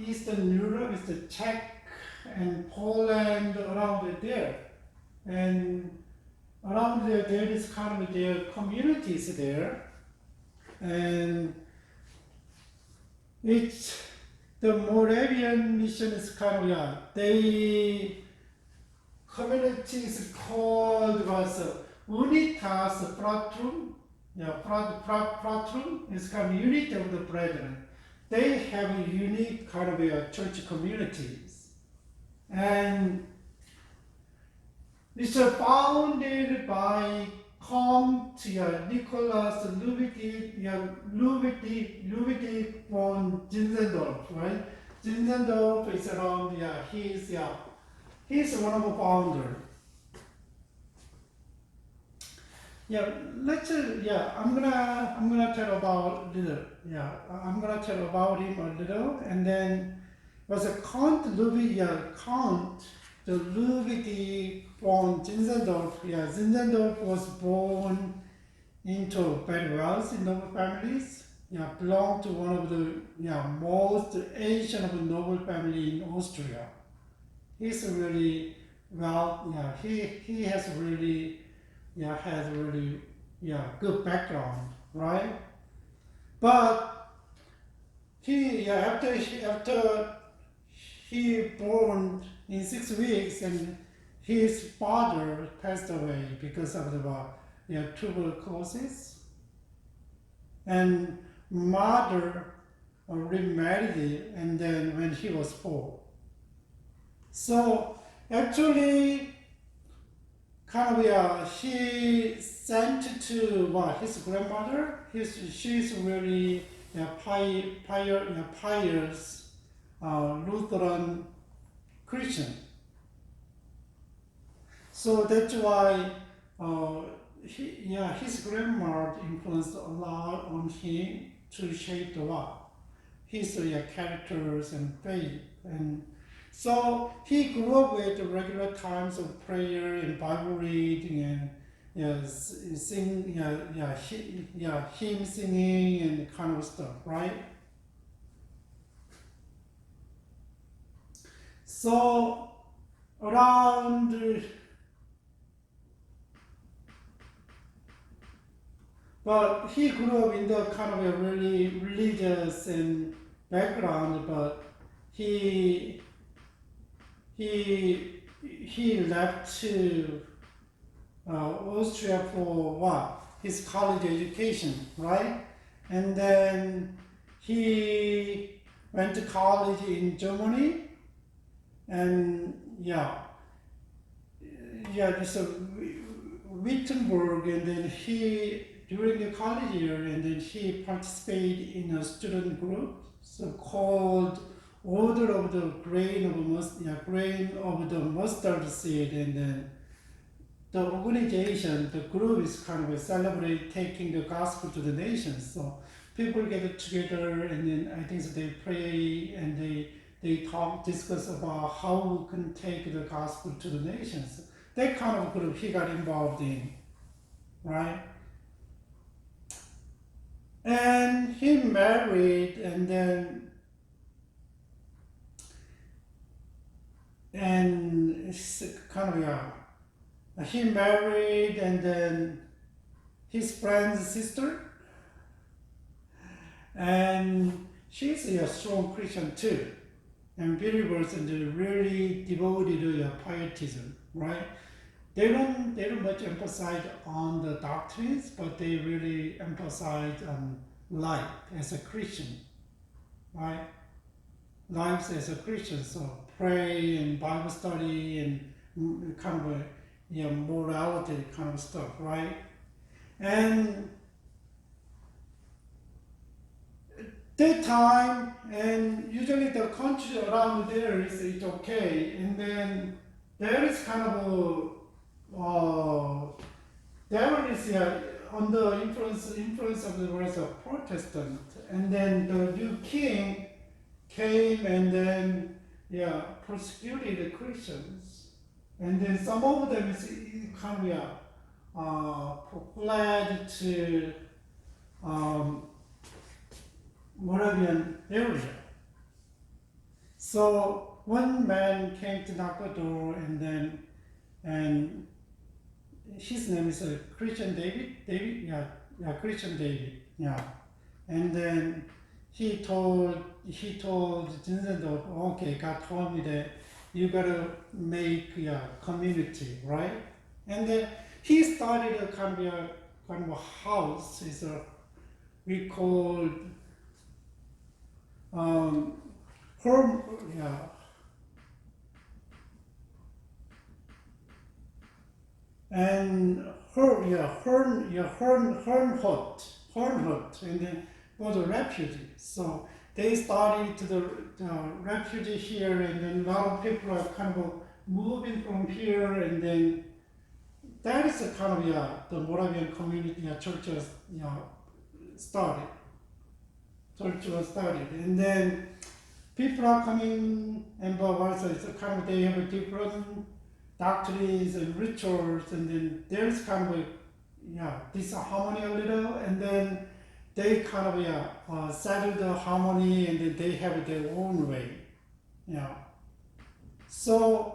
Eastern Europe, is the Czech and Poland around there, and around there is kind of their communities there, and the Moravian mission is kind of they communities called was Unitas Fratrum. Fratrum is kind of unity of the brethren. They have a unique kind of church communities, and it's founded by Count Nicholas Ludwig von Zinzendorf, right? Zinzendorf is around, he's one of the founder. I'm gonna tell about little. I'm gonna tell about him a little, and then was a Count Ludwig von Zinzendorf. Zinzendorf was born into very wealthy noble families. Belonged to one of the most ancient of the noble family in Austria. He's really he has really good background, right? But after he born in 6 weeks, and his father passed away because of the tuberculosis, and mother remarried, and then when he was 4. So actually, kind of he sent to his grandmother. She's really pious Lutheran Christian. So that's why his grandmother influenced a lot on him to shape his characters and faith. And so he grew up with regular times of prayer and Bible reading and hymn singing and kind of stuff, right? So around but he grew up in the kind of a really religious and background, but he he left to Austria for what? His college education, right? And then he went to college in Germany, and this Wittenberg, and then he during the college year, and then he participated in a student group, so called Order of the Grain of the Mustard Seed, and then the organization, the group is kind of celebrate taking the gospel to the nations. So people get together, and then I think so they pray and they talk, discuss about how we can take the gospel to the nations. That kind of group he got involved in, right? And he married, and then it's kind of he married, and then his friend's sister, and she's a strong Christian too, and believers, and they're really devoted to pietism, right? They don't much emphasize on the doctrines, but they really emphasize on life as a Christian, right? Life as a Christian, so pray and Bible study and kind of morality kind of stuff, right? And that time, and usually the country around there is okay, and then there is kind of there is under influence of the rise of Protestant, and then the new king came, and then persecuted the Christians, and then some of them is kind of fled to Moravian area. So one man came to knock the door, and his name is Christian David, Christian David, and then he told Zinzendorf, okay, God told me that you gotta make community, right? And then he started a kind of a house. We called home, and Hornhut, and then was a refugee. So they started to the refugee here, and then a lot of people are kind of moving from here, and then that is a kind of the Moravian community churches started. Church was started, and then people are coming, and also it's a kind of they have a different doctrines and rituals, and then there's kind of disharmony a little, and then they kind of settle the harmony, and then they have their own way, So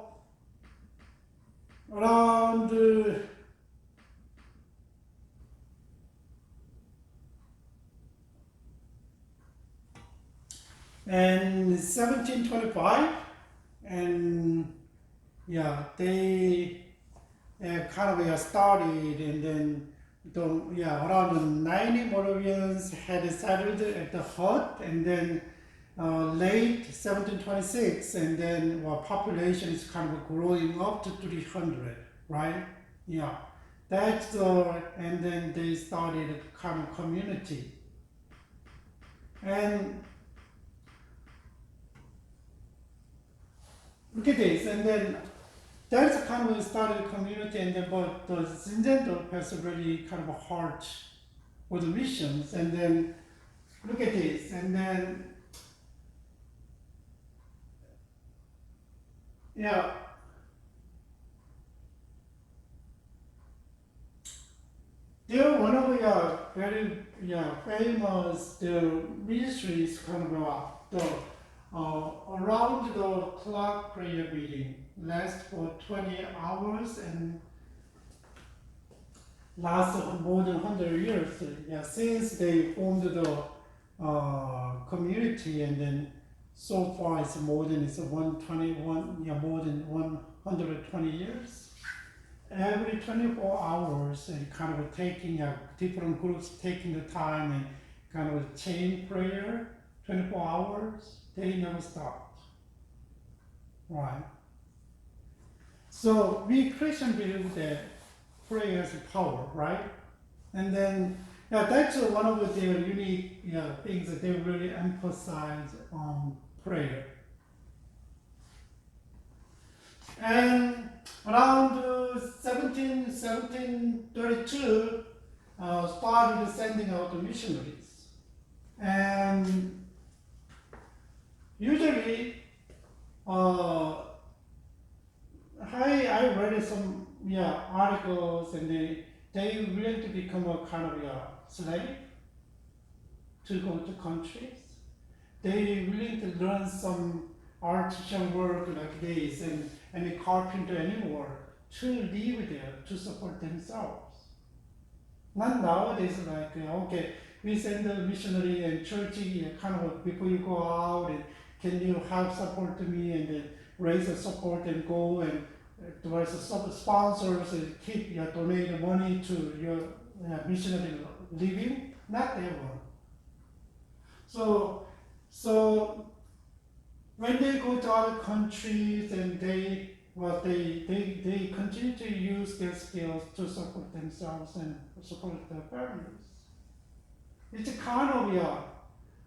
around and 1725, and they kind of started, and then around 90 Moravians had settled at the hut, and then late 1726, and then population is kind of growing up to 300, right? That's and then they started a kind of community, and look at this, and then that's a kind of started community, and then but the Zinzendorf has a really kind of a heart for the missions, and then look at this, and then they're one of the very famous the ministries kind of the around the clock prayer meeting lasts for 20 hours and lasts for more than 100 years. Yeah, since they formed the community, and then so far it's more than 121, yeah, more than 120 years. Every 24 hours, and kind of taking different groups taking the time and kind of a chain prayer, 24 hours, they never stopped. Right? So we Christians believe that prayer has power, right? And then that's one of their unique things that they really emphasize on prayer. And around 1732, started sending out the missionaries. And usually, I read some articles, and they willing to become a kind of slave to go to countries. They willing to learn some artisan work like this and any carpenter anymore to live there, to support themselves. Not nowadays like, okay, we send a missionary and church kind of before you go out, and can you help support me, and then raise the support and go and towards the sponsors and keep donate money to your missionary living. Not that one. So when they go to other countries, and they continue to use their skills to support themselves and support their families. It's a kind of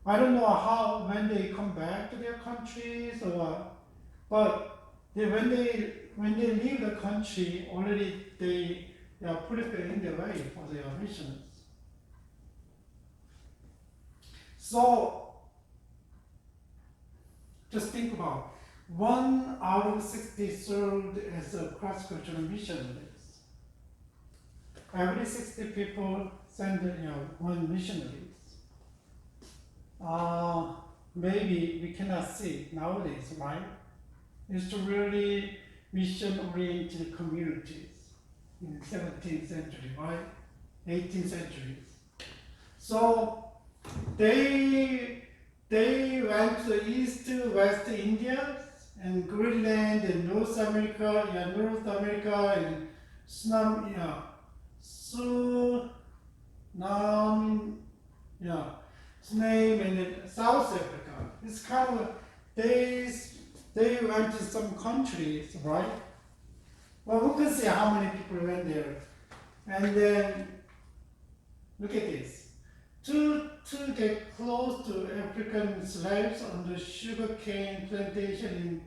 I don't know how when they come back to their countries but when they leave the country already, they are preparing the way for their missions. So just think about 1 out of 60 served as a cross-cultural missionaries. Every 60 people send one missionaries. Maybe we cannot see nowadays, right? It's to really mission-oriented communities in the 17th century, right? 18th centuries. So they went to the East, West India, and Greenland, and North America, and Suriname, and then South Africa. It's kind of they went to some countries, right? Well, we can see how many people went there. And then, look at this. To get close to African slaves on the sugarcane plantation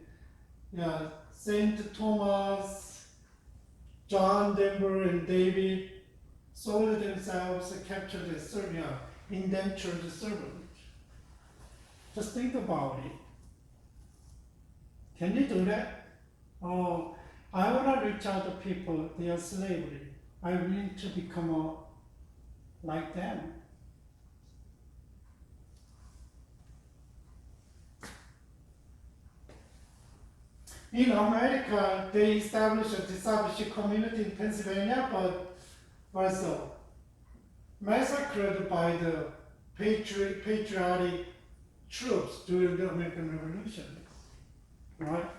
in St. Thomas, John Denver, and David sold themselves and captured the indentured servant. Just think about it. Can you do that? Oh, I want to reach out to people, they are slavery. I need to become like them. In America, they established a discipleship community in Pennsylvania, but was massacred by the patriotic troops during the American Revolution. Right?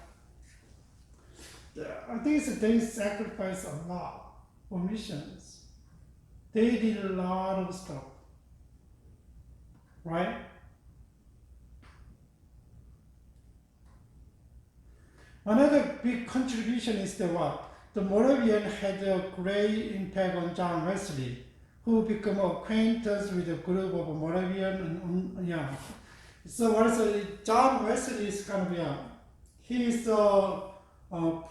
I think they sacrificed a lot for missions. They did a lot of stuff. Right? Another big contribution is the Moravian had a great impact on John Wesley, who became acquainted with a group of Moravian. So John Wesley is kind of he is a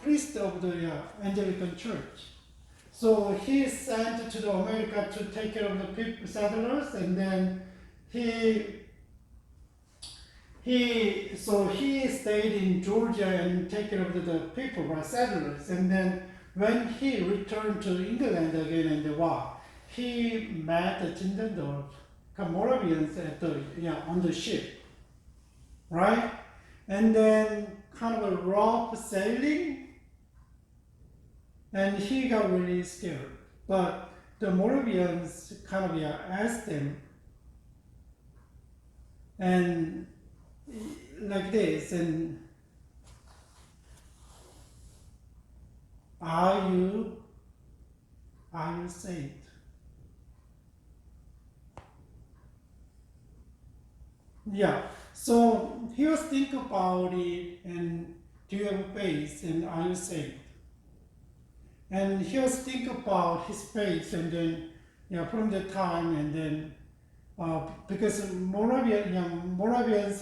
priest of the Anglican Church. So he is sent to America to take care of the settlers, and then he stayed in Georgia and take care of the people, settlers. And then when he returned to England again in the war, he met the Tindendorf Moravians on the ship, right? and then kind of a rough sailing, and he got really scared. But the Moravians kind of asked him, and like this, and are you saved? Yeah. So he was thinking about it, and do you have faith, and are you saved? And he was thinking about his faith, and then from that time, and then because Moravians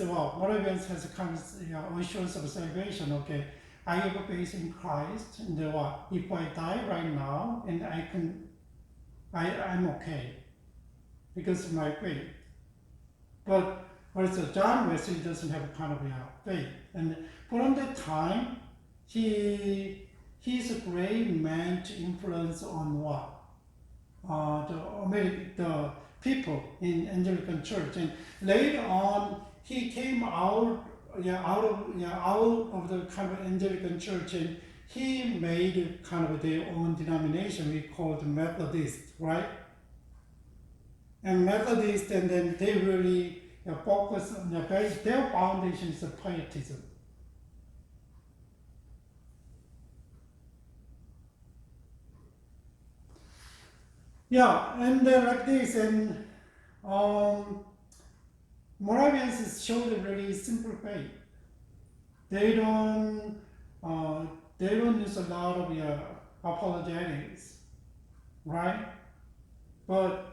has a kind of assurance of salvation. Okay, I have a faith in Christ, and if I die right now, and I'm okay because of my faith. But also John Wesley doesn't have a kind of faith, and from that time, he's a great man to influence on the people in Anglican Church, and later on he came out of the kind of Anglican Church, and he made kind of their own denomination we called Methodist, right? And Methodist, and then they really focus on their foundation is pietism. Yeah, and like this, and Moravians showed a really simple faith. They don't use a lot of apologetics, right? But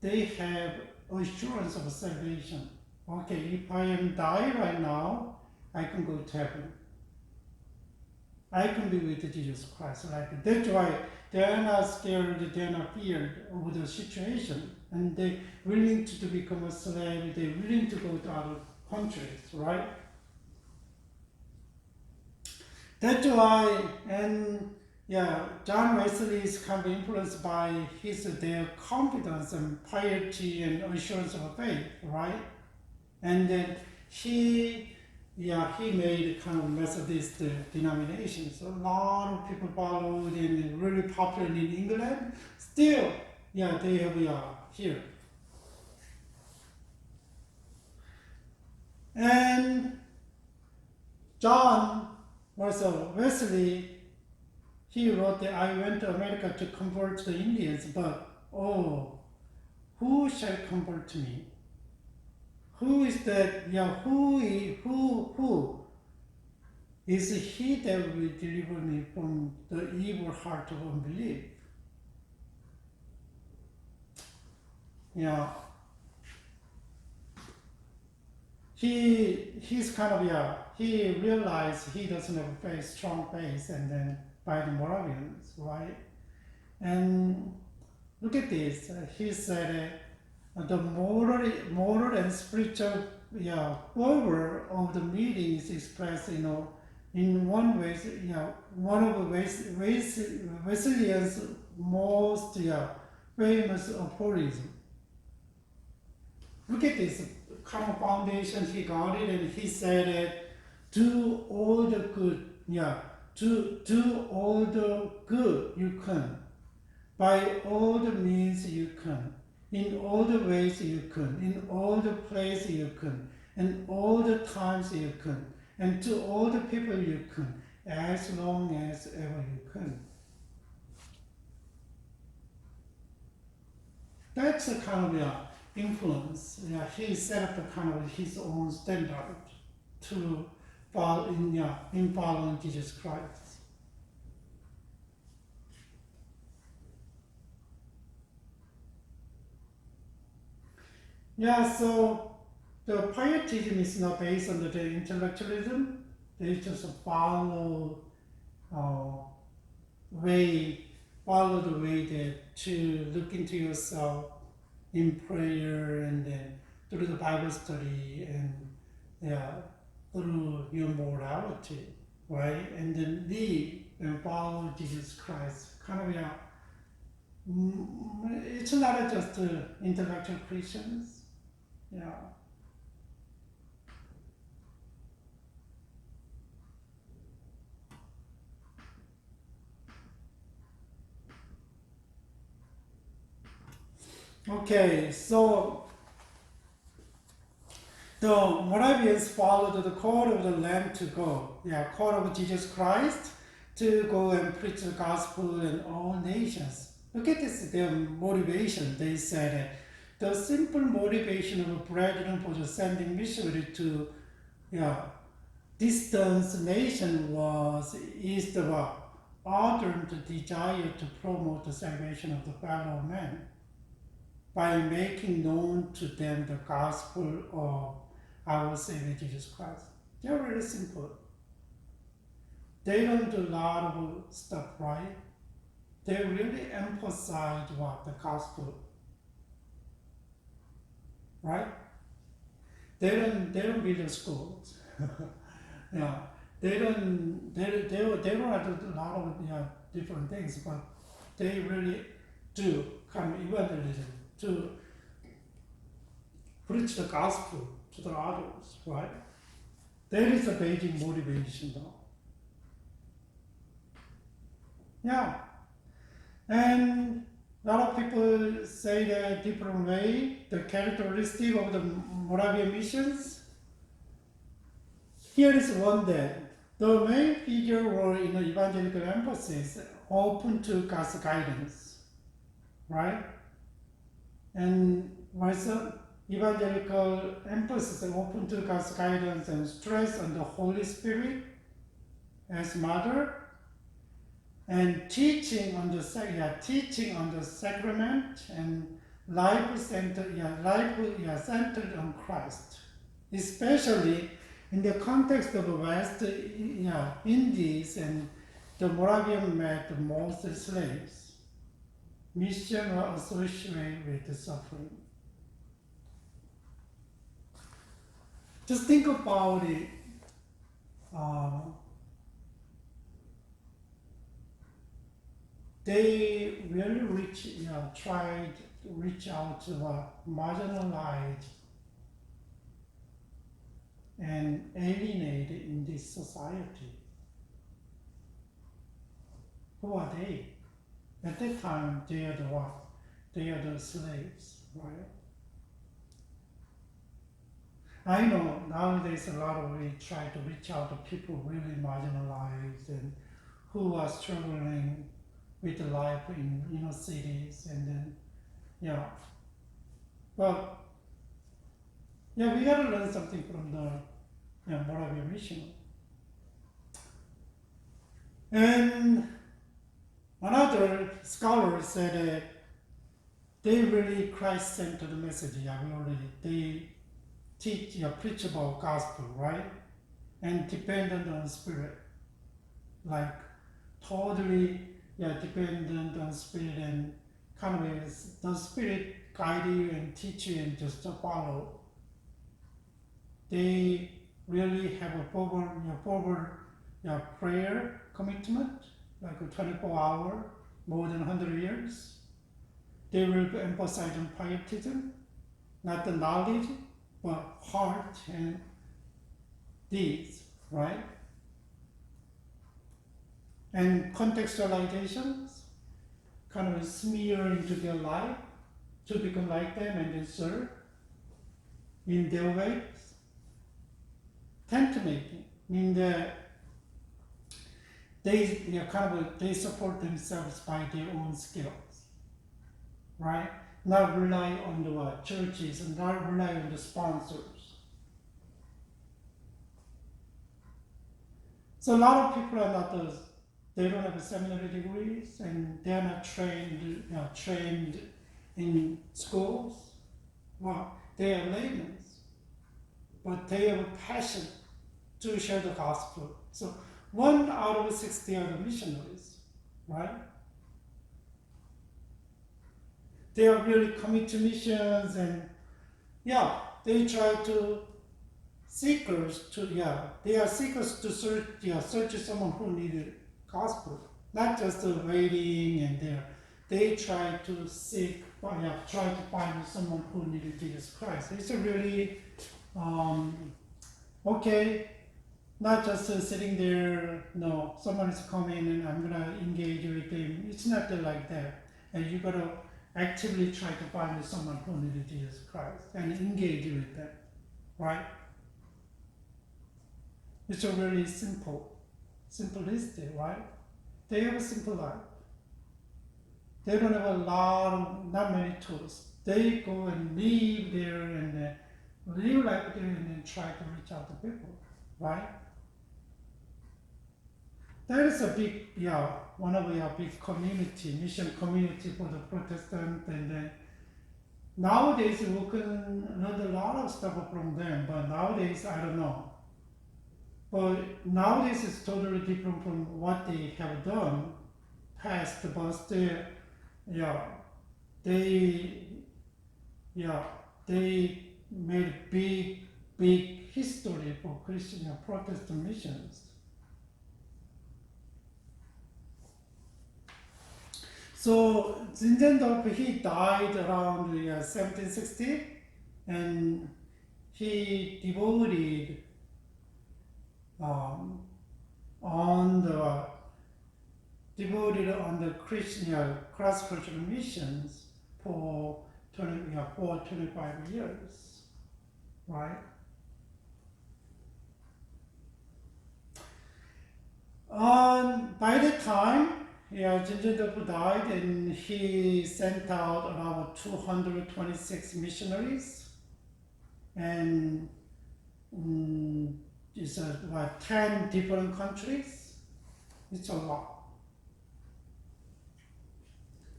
they have assurance of salvation. Okay, if I am dying right now, I can go to heaven. I can be with Jesus Christ. Like that's why they are not scared, they are not feared of the situation, and they're willing to become a slave. They're willing to go to other countries, right? That's why, and John Wesley is kind of influenced by their confidence and piety and assurance of faith, right? And then he made kind of Methodist denomination. So a lot of people followed, and really popular in England. Still, they have here. And John Wesley, he wrote that I went to America to convert the Indians, but who shall convert me? Who is that? Who is he that will deliver me from the evil heart of unbelief? He's kind of he realized he doesn't have a very strong faith, and then by the Moravians, right? And look at this. He said the moral and spiritual fervor of the meeting is expressed, in one way, one of Wesleyan's most famous aphorism. Look at this kind of foundation he got it, and he said it, do all the good, do all the good you can, by all the means you can, in all the ways you can, in all the places you can, and all the times you can, and to all the people you can, as long as ever you can. That's a kind of influence. He set up a kind of his own standard to follow in following Jesus Christ. So the pietism is not based on the intellectualism. They just follow the way that to look into yourself in prayer, and then through the Bible study, and through your morality, right? And then live and follow Jesus Christ. Kind of it's not just intellectual Christians. Okay, so the Moravians followed the call of the Lamb to go. Yeah, call of Jesus Christ to go and preach the gospel in all nations. Look at this, their motivation. They said the simple motivation of a brethren for the sending missionary to distant nation is the ardent desire to promote the salvation of the fellow man by making known to them the gospel of our Savior Jesus Christ. They're really simple. They don't do a lot of stuff, right? They really emphasize what? The gospel. Right? They don't build the schools. Yeah. They don't do a lot of different things, but they really do come evangelism to preach the gospel to the others, right? That is the basic motivation, though. Yeah. And a lot of people say that different way, the characteristic of the Moravian missions. Here is one that the main figure were in the evangelical emphasis, open to God's guidance, right? And also evangelical emphasis open to God's guidance and stress on the Holy Spirit as mother, and teaching on the sacrament and life centered on Christ, especially in the context of the West Indies, and the Moravian met the most slaves. Mission were associated with the suffering. Just think about it. They really tried to reach out to the marginalized and alienated in this society. Who are they? At that time, they are the what? They are the slaves, right? I know nowadays a lot of we try to reach out to people really marginalized and who are struggling with life in inner cities, and then but we gotta learn something from the Moravian mission. And another scholar said they really Christ-centered message. They teach, preach about gospel, right? And dependent on spirit, like totally, dependent on spirit, and kind of the spirit guide you and teach you and just to follow. They really have a forward prayer commitment, like a 24-hour, more than 100 years. They will emphasize on pietism, not the knowledge, but heart and deeds, right? And contextualizations kind of smear into their life to become like them and then serve in their ways. Tent making, mean that they support themselves by their own skills, right? Not rely on the churches and not rely on the sponsors. So a lot of people are not those. They don't have seminary degrees and they're not trained in schools. Well, they are laymen, but they have a passion to share the gospel. So 1 out of 60 are the missionaries, right? They are really committed to missions, and they try to they are seekers to search someone who needed gospel, not just waiting and there. They try to try to find someone who needed Jesus Christ. It's a really not just sitting there. No, someone is coming and I'm gonna engage with them. It's not like that. And you gotta actively try to find someone who needed Jesus Christ and engage with them, right? It's a really simplistic, right? They have a simple life. They don't have not many tools. They go and live there and live like there and then try to reach out to people, right? That is a big, one of the big community, mission community for the Protestant. And then nowadays we can learn a lot of stuff from them, but nowadays I don't know. But nowadays it's totally different from what they have done past, but still, they made big history for Christian Protestant missions. So Zinzendorf, he died around 1760, and he devoted on the Christian cross-cultural missions for 25 years, right? By the time Zinzendorf died, and he sent out around 226 missionaries, and it's about 10 different countries. It's a lot.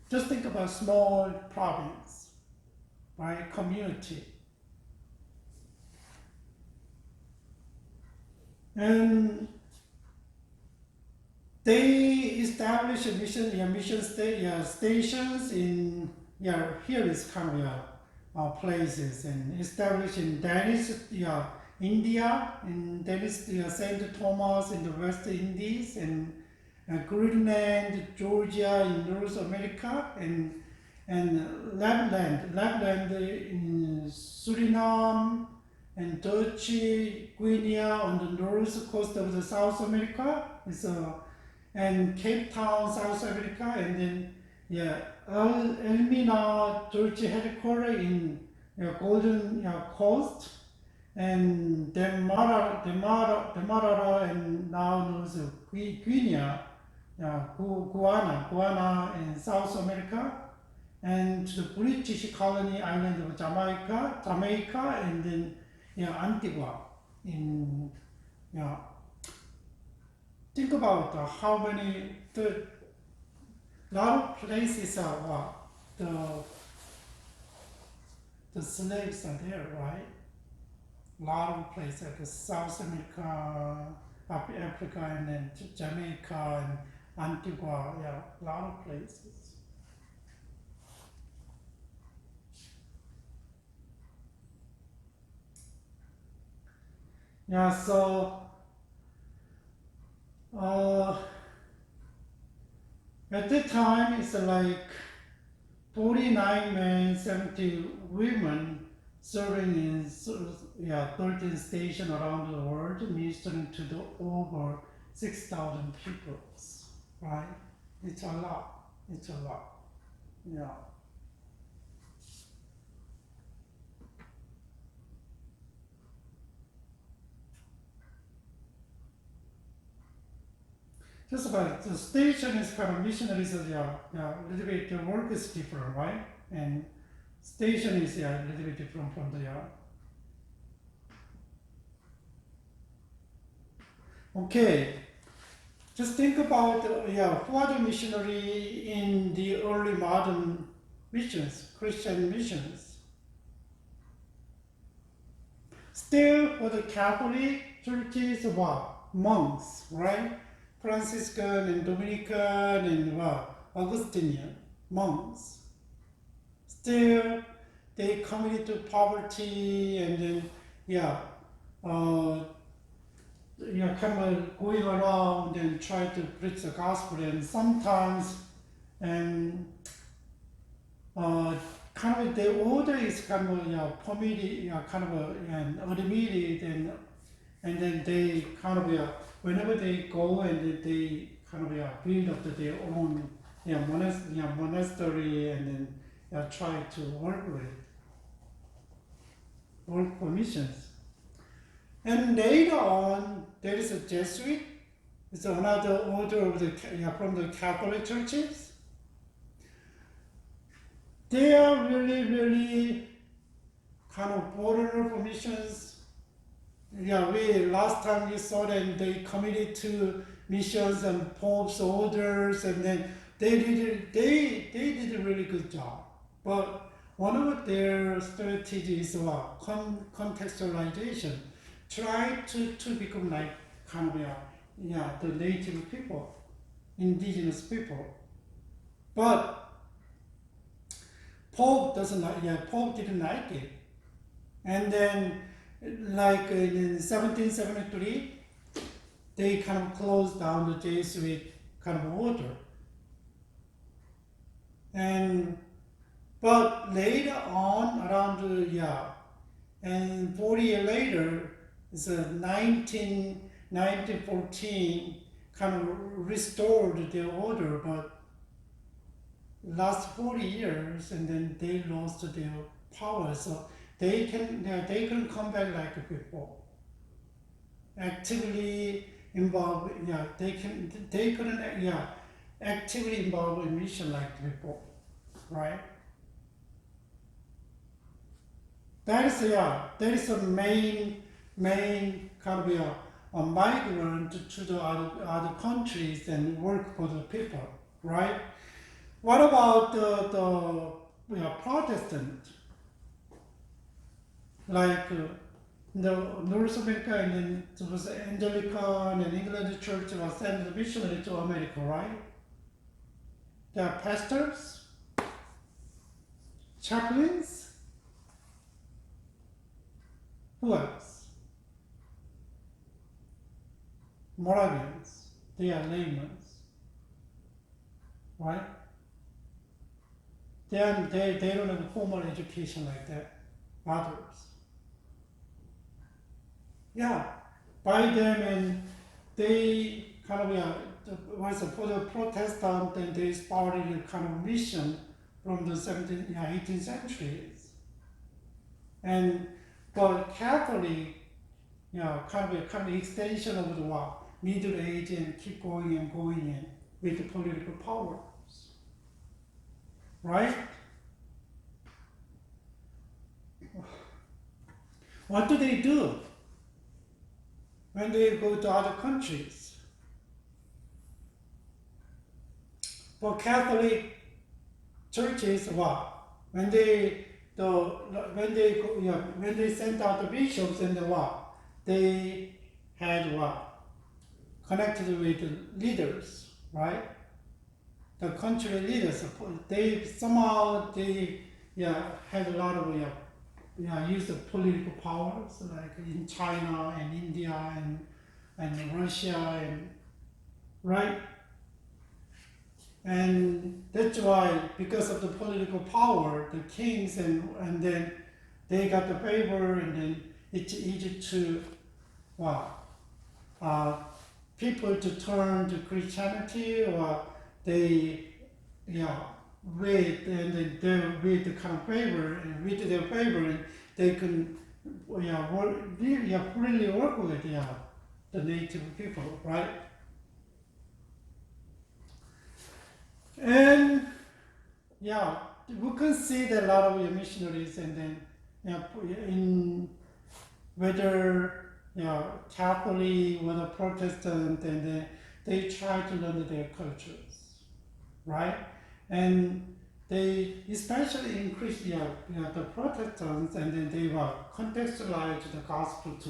Just think about small province, right? Community. And they established mission stations in, here is kind of places, and established in Danish, India, in Danish, St. Thomas in the West Indies, and Greenland, Georgia in North America, and Lordland in Suriname, and Dutch Guinea on the north coast of the South America, and Cape Town, South Africa, and then Elmina, Dutch headquarters in Golden Coast, and Demerara, and now North Guinea, Guyana in South America, and to the British colony island of Jamaica, and then Antigua in think about how many lot of places are the slaves are there, right? Lot of places like South America, Africa, and then Jamaica and Antigua, a lot of places. So at that time it's like 49 men, 70 women serving in 13 stations around the world, ministering to the over 6,000 people, right? It's a lot. Just about the station is kind of missionaries, a little bit, the work is different, right? And station is a little bit different from the Okay, just think about who are the missionary in the early modern missions, Christian missions. Still, for the Catholic churches, monks, right? Franciscan and Dominican and Augustinian monks. Still, they committed to poverty, and then kind of going around and try to preach the gospel, and sometimes kind of the order is kind of permitted, kind of admitted, and then they kind of whenever they go and they kind of build up their own monastery, and then try to work for missions. And later on, there is a Jesuit. It's another order of from the Catholic churches. They are really, really kind of border for missions. Last time we saw that they committed to missions and Pope's orders, and then they did a really good job. But one of their strategies is contextualization. Try to become like kind of the native people, indigenous people. But Pope didn't like it. And then like in 1773, they kind of closed down the Jesuit kind of order. But later on, around and 40 years later, it's 1914 kind of restored their order, but last 40 years, and then they lost their power. So they can come back like before. Actively involved, they couldn't actively involved in mission like before, right? That is the main kind of a migrant to the other countries and work for the people, right? What about the Protestant? Like the North America, and then it was Anglican and England church was sent the missionary to America, right? There are pastors, chaplains. Who else? Moravians. They are laymen, right? They don't have a formal education like that. Others. By them, and they kind of was for the Protestant, and they started a kind of mission from the 18th centuries. And but Catholic, kind of extension of the Middle Age, and keep going in with the political powers, right? What do they do when they go to other countries? For Catholic churches, when they sent out the bishops, and they had connected with the leaders, right? The country leaders. They somehow had a lot of use of political powers, like in China and India and Russia, and right. And that's why, because of the political power, the kings and then they got the favor, and then it's easy to people to turn to Christianity, or they with the kind of favor, and with their favor, and they can freely work with the native people, right? And we can see that a lot of missionaries, and then in whether Catholic or Protestant, and they try to learn their cultures, right? And they especially increase the Protestants, and then they contextualize the gospel to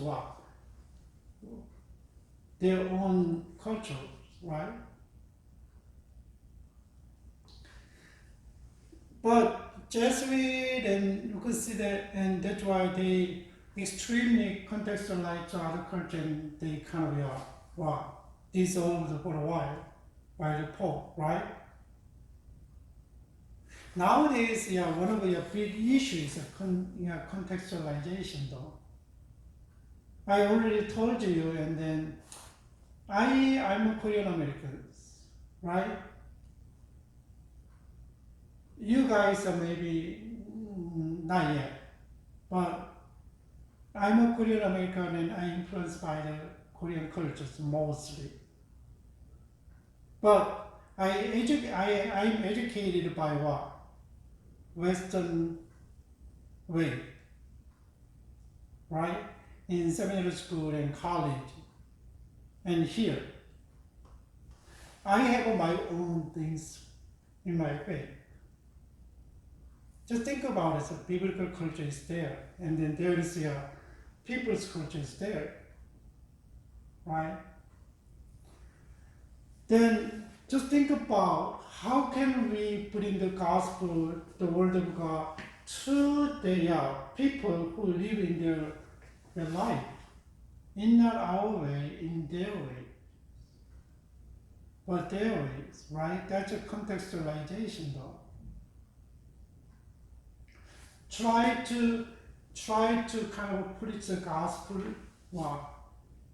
their own culture, right? But Jesuit, and you can see that, and that's why they extremely contextualize to other culture, and they kind of dissolved for a while by the Pope, right? Nowadays, one of the big issues is contextualization, though. I already told you, and then I'm a Korean American, right? you guys are maybe not yet, but I'm a Korean American and I'm influenced by the Korean cultures mostly. But I'm educated by what? Western way, right? In seminary school and college. And here, I have my own things in my faith. Just think about it. The biblical culture is there, and then there is people's culture is there, right? Then just think about how can we bring the gospel, the word of God, to the people who live in their life, in not our way, in their way, but their ways, right? That's a contextualization, though. Try to kind of put the gospel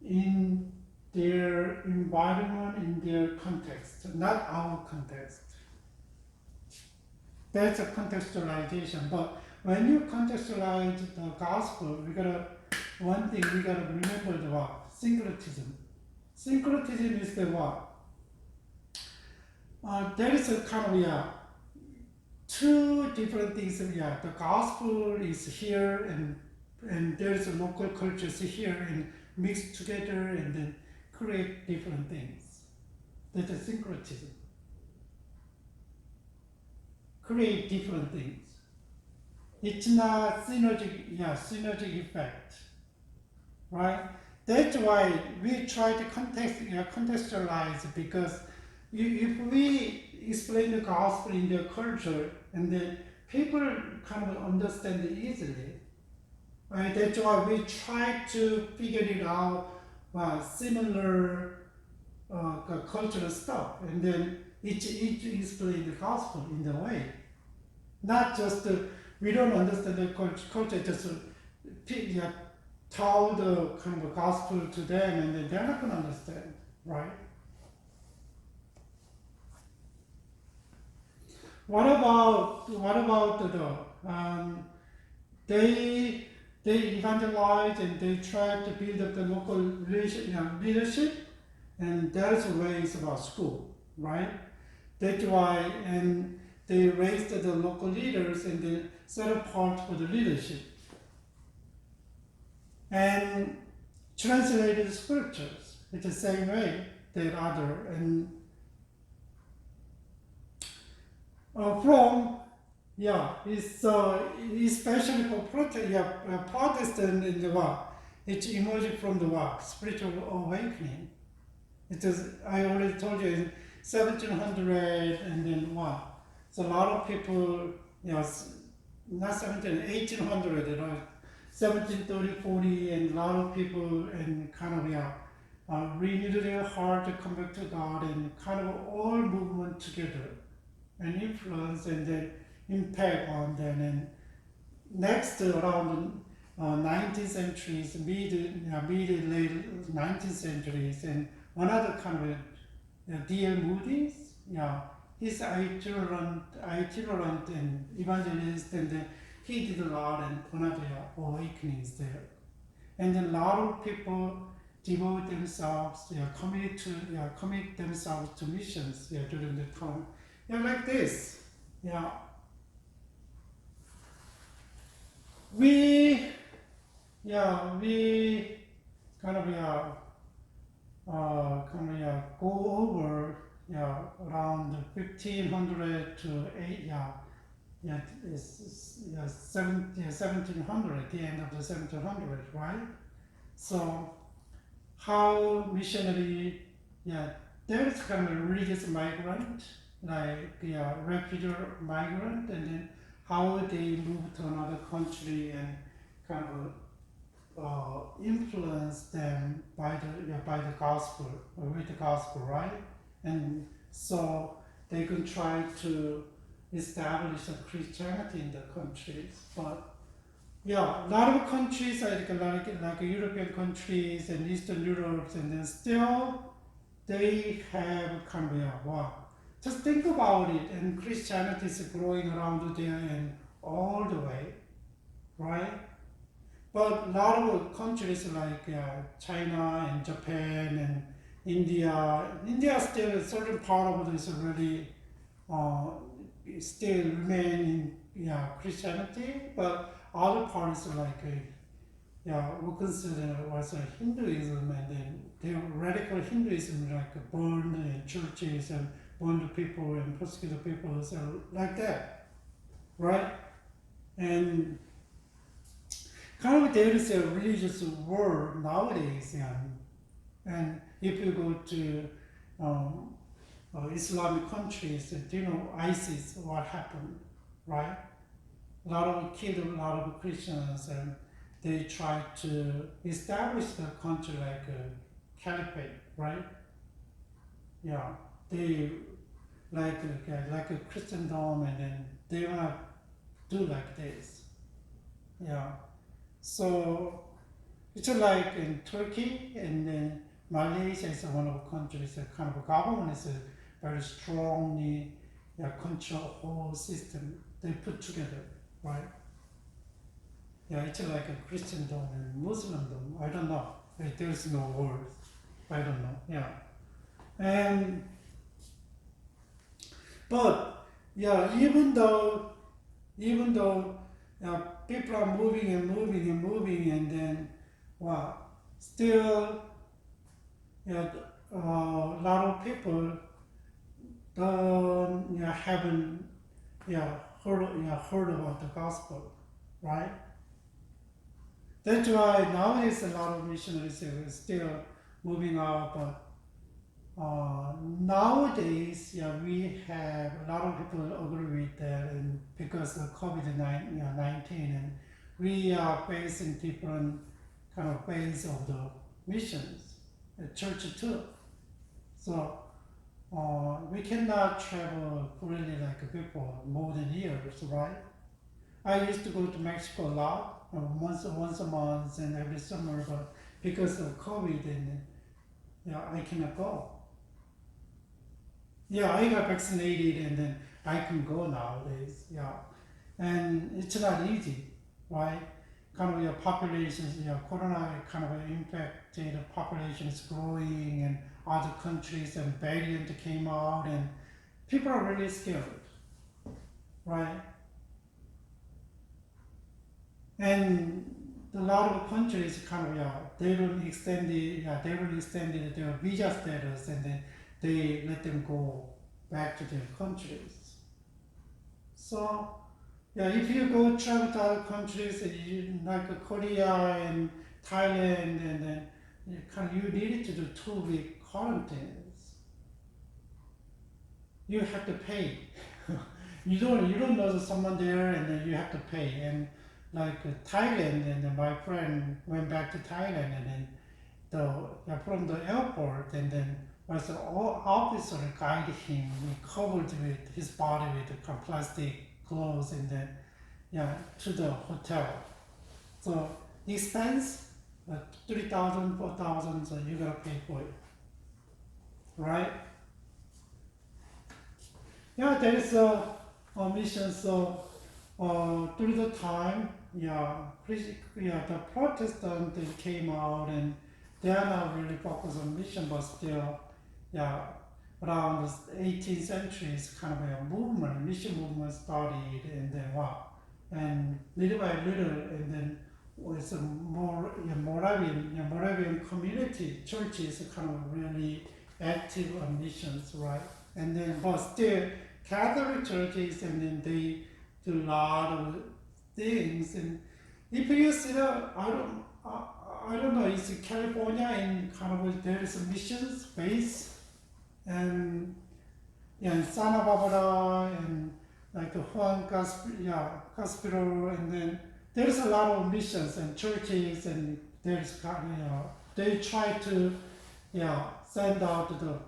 in their environment, in their context, not our context. That's a contextualization. But when you contextualize the gospel, one thing we gotta remember the what? Syncretism. Syncretism is the what? There is a kind of two different things. The gospel is here, and there's a local cultures here, and mixed together, and then create different things. That's a syncretism. Create different things. It's not synergistic effect, right? That's why we try to contextualize, because if we explain the gospel in their culture, and then people kind of understand it easily, right? That's why we try to figure it out, similar cultural stuff, and then each explain the gospel in the way. Not just we don't understand the culture, just tell the kind of gospel to them, and then they're not going to understand, right? What about they evangelize and they try to build up the local leadership, and that's ways about school, right? That's why, and they raised the local leaders and they set apart for the leadership, and translated scriptures in the same way that other, and it's especially for Protestant in the what? It's emerging from the what? Spiritual awakening. It is, I already told you, in 1700, and then what? So a lot of people, not 1800, 1730, 40, and a lot of people, and kind of renewed their heart to come back to God, and kind of all movement together, and influence, and then impact on them. And next, around 19th centuries, late 19th centuries, and another kind of D.L. Moody's, he's itinerant and evangelist, and then he did a lot, and another awakenings there. And then a lot of people devote themselves, commit themselves to missions, during the time. Like this, we kind of go over around 1500 to 1700, the end of the 1700, right? So how missionary, there's kind of religious migrant, like refugee migrant, and then how they move to another country and kind of influence them by the gospel, with the gospel, right? And so they can try to establish a Christianity in the countries. But a lot of countries like European countries and Eastern Europe, and then still they have kind of just think about it, and Christianity is growing around there and all the way, right? But a lot of countries like China and Japan and India still a certain part of it is really uh, still remain in Christianity, but other parts like we consider was Hinduism, and then the radical Hinduism like burned in churches and burned people and persecuted people, so like that, right? And kind of there is a religious war nowadays, and if you go to um, Islamic countries, do you know ISIS, what happened, right? A lot of killed a lot of Christians, and they tried to establish the country like a caliphate, right? Yeah, they like a Christendom, and then they wanna do like this, yeah. So it's like in Turkey, and then Malaysia is one of the countries that kind of government is very strongly control whole system they put together, right? Yeah, it's like a Christendom and Muslimdom. I don't know. There's no word. I don't know. Yeah, and but yeah, even though people are moving and moving and moving, and then wow, still a lot of people don't haven't heard about the gospel, right? That's why nowadays a lot of missionaries are still moving out, but nowadays, we have a lot of people agree with that, and because of COVID-19, and we are facing different kind of phase of the missions, the church too. So we cannot travel freely like before, more than years, right? I used to go to Mexico a lot, once a month and every summer, but because of COVID, and I cannot go. Yeah, I got vaccinated, and then I can go nowadays. Yeah, and it's not easy, right? Kind of your population, corona kind of impacted the population is growing, and other countries and variant came out, and people are really scared, right? And a lot of countries kind of they don't extend their visa status, and then they let them go back to their countries. So if you go travel to other countries, like Korea and Thailand, and then you need to do 2-week quarantines. You have to pay. you don't know someone there, and then you have to pay. And like Thailand, and then my friend went back to Thailand, and then from the airport, and then was an officer guided him. He covered with his body with plastic clothes, and then to the hotel. So the expense 3,000, 4,000, so you gotta pay for it, right? There is a mission. So through the time, the Protestant they came out, and they are not really focused on mission, but still, around the 18th century, it's kind of a movement, mission movement started, and then and little by little, and then with a more Moravian community churches kind of really active on missions, right? And then, but still, Catholic churches, and then they do a lot of things. And if you see I don't know, it's California, and kind of there is a missions base, and in Santa Barbara, and like Juan Hospital, and then there's a lot of missions and churches, and there's they try to send out the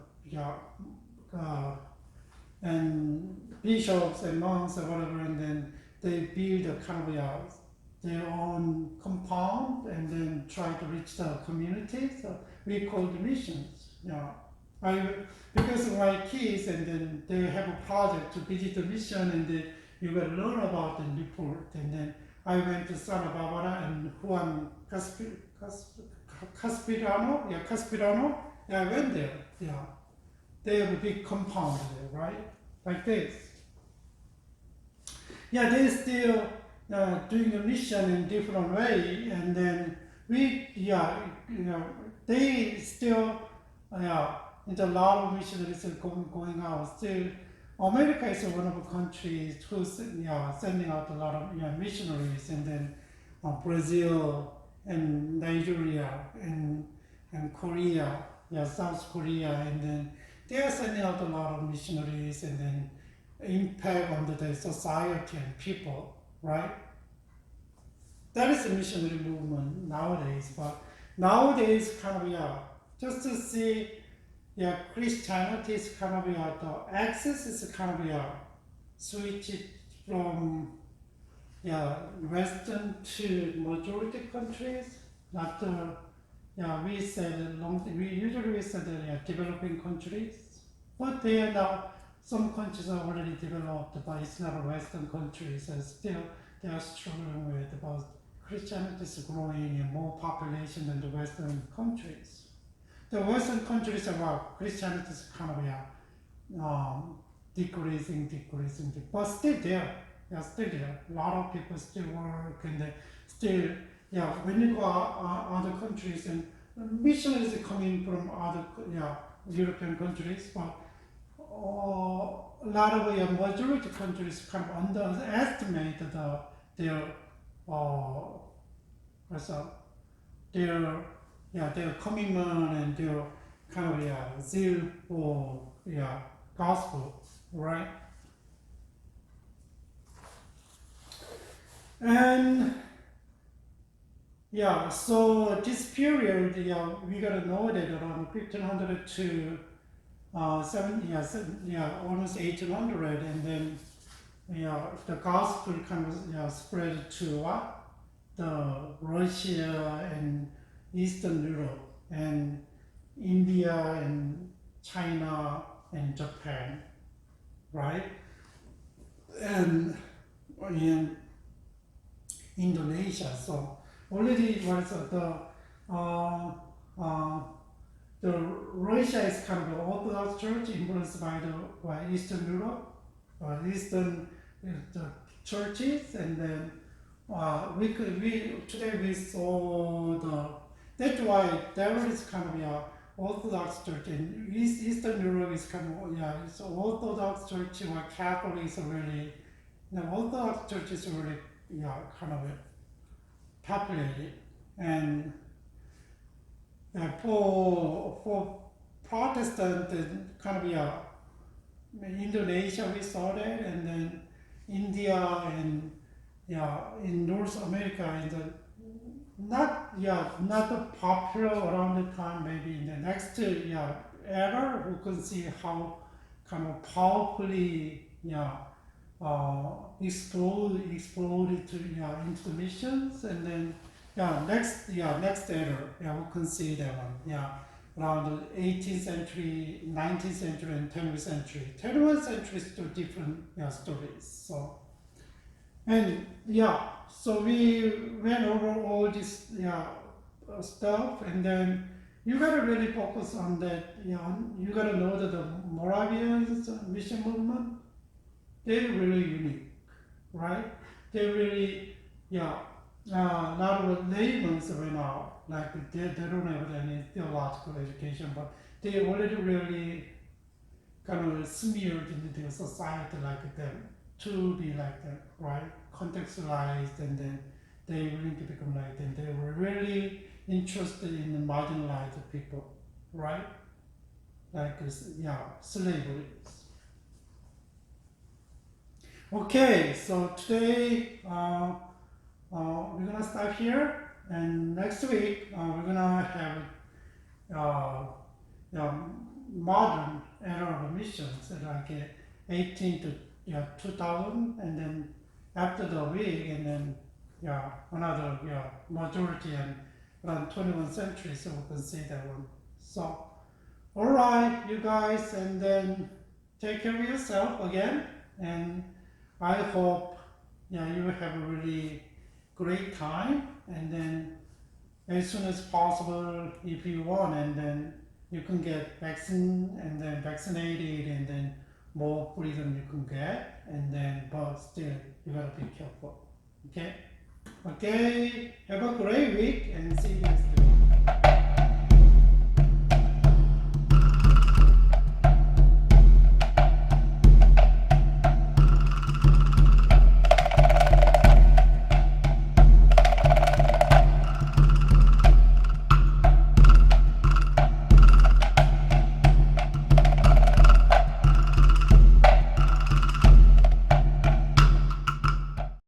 and bishops and monks or whatever, and then they build a kind of their own compound, and then try to reach the community. So we call the missions. Because of my kids, and then they have a project to visit the mission, and then you will learn about the report. And then I went to Santa Barbara and Juan Caspirano. Yeah, I went there. Yeah, they have a big compound there, right? Like this. Yeah, they still doing a mission in different way, and then they still, there's a lot of missionaries are going out. Still, America is one of the countries who's sending out a lot of missionaries, and then Brazil and Nigeria and Korea, South Korea, and then they are sending out a lot of missionaries, and then impact on the society and people, right? That is the missionary movement nowadays. But nowadays, kind of just to see, Christianity is kind of the access is kind of switched from Western to majority countries. Not we said we usually said developing countries, but they are now. Some countries are already developed, but it's not Western countries, and still they are struggling with about Christianity is growing and more population than the Western countries. The Western countries about Christianity is kind of decreasing, but still there. Still there. A lot of people still work, and still, when you go other countries, and missionaries are coming from other European countries, but a lot of majority countries kind of underestimate their their commitment and their kind of zeal for gospel, right? And so this period, we gotta know that around 1500 to almost 1800, and then the gospel kind of spread to what? The Russia and Eastern Europe and India and China and Japan, right? And in Indonesia. So already was the Russia is kind of an Orthodox church influenced by Eastern Europe, Eastern the churches, and then today we saw that's why there is kind of Orthodox church, and Eastern Europe is kind of it's Orthodox church or Catholic is really Orthodox church is really kind of populated, and for Protestant kind of Indonesia we saw that, and then India and in North America, in the not popular around the time, maybe in the next era we can see how kind of powerfully exploded to into the missions, and then next era we can see that one around the 18th century, 19th century, and 20th century. 21st century is still different stories. So and so we went over all this stuff, and then you gotta really focus on that. You gotta know that the Moravians mission movement, they're really unique, right? They really not of layman's right now, like they don't have any theological education, but they already really kind of smeared into their society like them, to be like them, right? Contextualized, and then they willing to become like them. They were really interested in the marginalized people, right? Like slavery. Okay, so today we're gonna start here, and next week we're gonna have modern era of missions, like 18 to 2000, and then after the week, and then another majority and around 21st century, so we can see that one. So All right, you guys, and then take care of yourself again. And I hope you have a really great time. And then as soon as possible, if you want, and then you can get vaccine and then vaccinated, and then more freedom you can get. And then, but still, you gotta be careful. Okay. Okay. Have a great week, and see you next week.